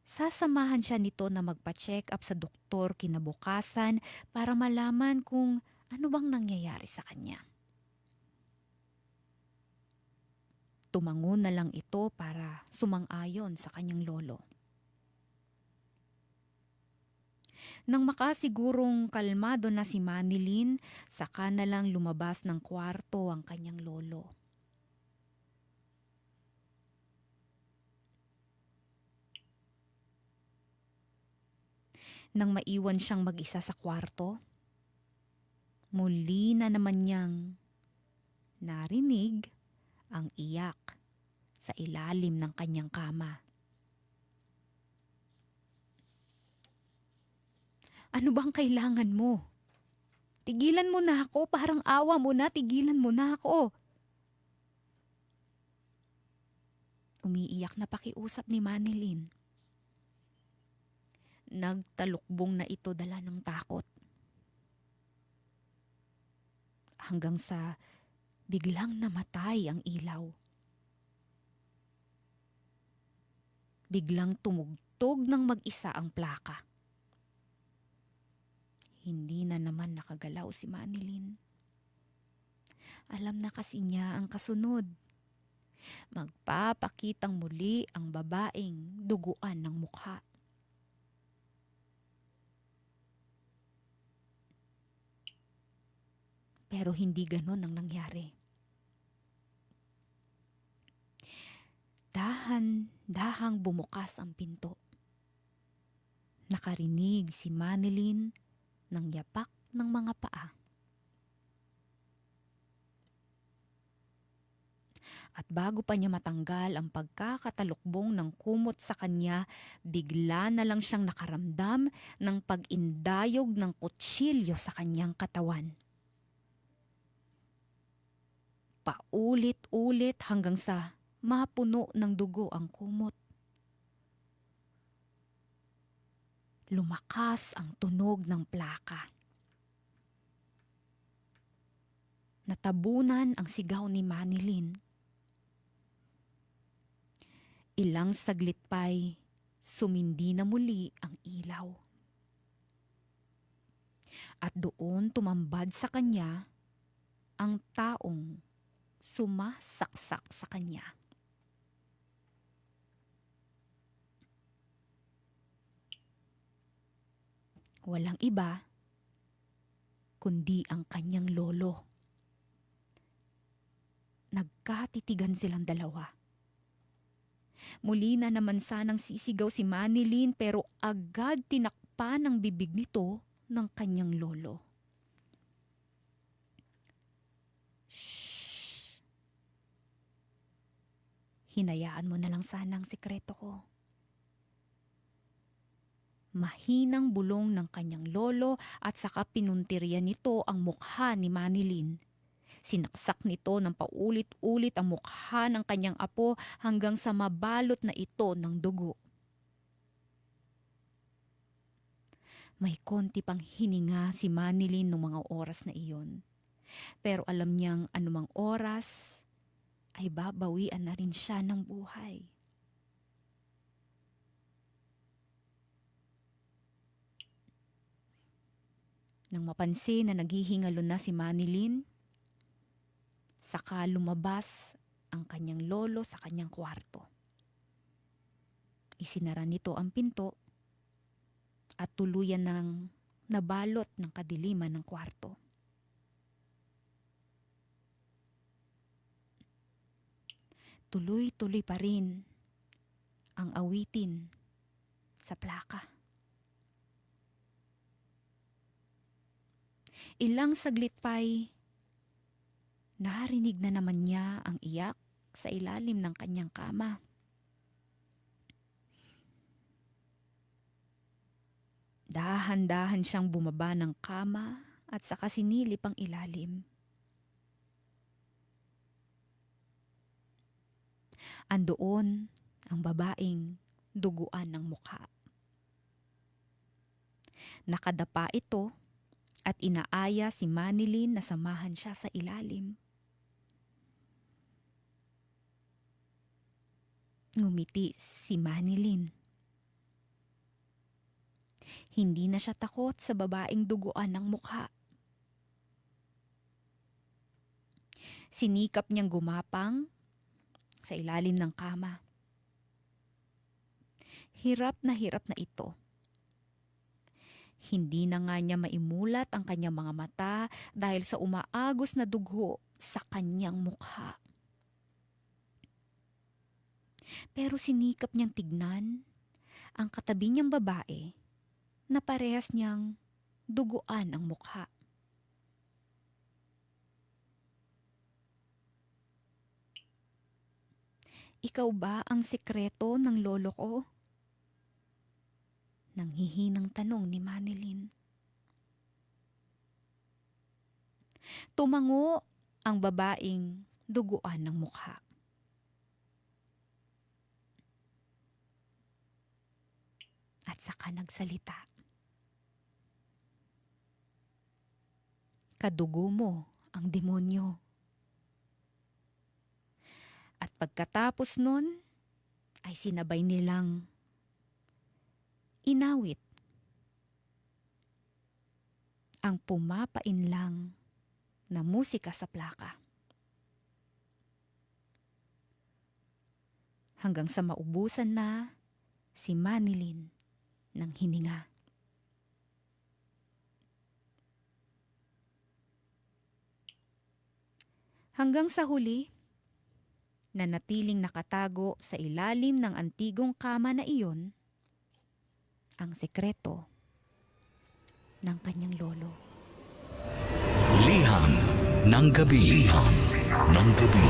sasamahan siya nito na magpa-check up sa doktor kinabukasan para malaman kung ano bang nangyayari sa kanya. Tumango na lang ito para sumang-ayon sa kanyang lolo. Nang makasigurong kalmado na si Manilyn, saka na lang lumabas ng kwarto ang kanyang lolo. Nang maiwan siyang mag-isa sa kwarto, muli na naman niyang narinig ang iyak sa ilalim ng kanyang kama. Ano bang kailangan mo? Tigilan mo na ako, parang awa mo na, tigilan mo na ako. Umiiyak na pakiusap ni Manilyn. Nagtalukbong na ito dala ng takot. Hanggang sa biglang namatay ang ilaw. Biglang tumugtog ng mag-isa ang plaka. Hindi na naman nakagalaw si Manilyn. Alam na kasi niya ang kasunod. Magpapakitang muli ang babaeng duguan ng mukha. Pero hindi ganon ang nangyari. Dahan-dahang bumukas ang pinto. Nakarinig si Manilyn ng yapak ng mga paa. At bago pa niya matanggal ang pagkakatalukbong ng kumot sa kanya, bigla na lang siyang nakaramdam ng pag-indayog ng kutsilyo sa kanyang katawan. Paulit-ulit hanggang sa mapuno ng dugo ang kumot. Lumakas ang tunog ng plaka. Natabunan ang sigaw ni Manilyn. Ilang saglit pa'y sumindi na muli ang ilaw. At doon tumambad sa kanya ang taong sumasaksak sa kanya. Walang iba kundi ang kanyang lolo. Nagkatitigan silang dalawa. Muli na naman sanang sisigaw si Manilyn pero agad tinakpan ang bibig nito ng kanyang lolo. Shh! Hinayaan mo na lang sana ang sikreto ko. Mahinang bulong ng kanyang lolo at saka pinuntirya nito ang mukha ni Manilyn. Sinaksak nito ng paulit-ulit ang mukha ng kanyang apo hanggang sa mabalot na ito ng dugo. May konti pang hininga si Manilyn noong mga oras na iyon. Pero alam niyang anumang oras ay babawian na rin siya ng buhay. Nang mapansin na naghihingalo na si Manilyn, saka lumabas ang kanyang lolo sa kanyang kwarto. Isinara nito ang pinto at tuluyan ng nabalot ng kadiliman ng kwarto. Tuloy-tuloy pa rin ang awitin sa plaka. Ilang saglit pa'y narinig na naman niya ang iyak sa ilalim ng kanyang kama. Dahan-dahan siyang bumaba ng kama at saka sinilip ang ilalim. Andoon ang babaeng duguan ng mukha. Nakadapa ito at inaaya si Manilyn na samahan siya sa ilalim. Ngumiti si Manilyn. Hindi na siya takot sa babaeng duguan ng mukha. Sinikap niyang gumapang sa ilalim ng kama. Hirap na ito. Hindi na nga niya maimulat ang kanyang mga mata dahil sa umaagos na dugo sa kanyang mukha. Pero sinikap niyang tignan ang katabi niyang babae na parehas niyang duguan ang mukha. Ikaw ba ang sikreto ng lolo ko? Nanghihinang tanong ni Manilyn. Tumango ang babaeng duguan ng mukha. At saka nagsalita. Kadugo mo ang demonyo. At pagkatapos nun, ay sinabay nilang inawit ang pumapainlang na musika sa plaka. Hanggang sa maubusan na si Manilyn ng hininga. Hanggang sa huli, nanatiling nakatago sa ilalim ng antigong kama na iyon ang sekreto ng kanyang lolo. Liham ng gabi. Liham ng gabi.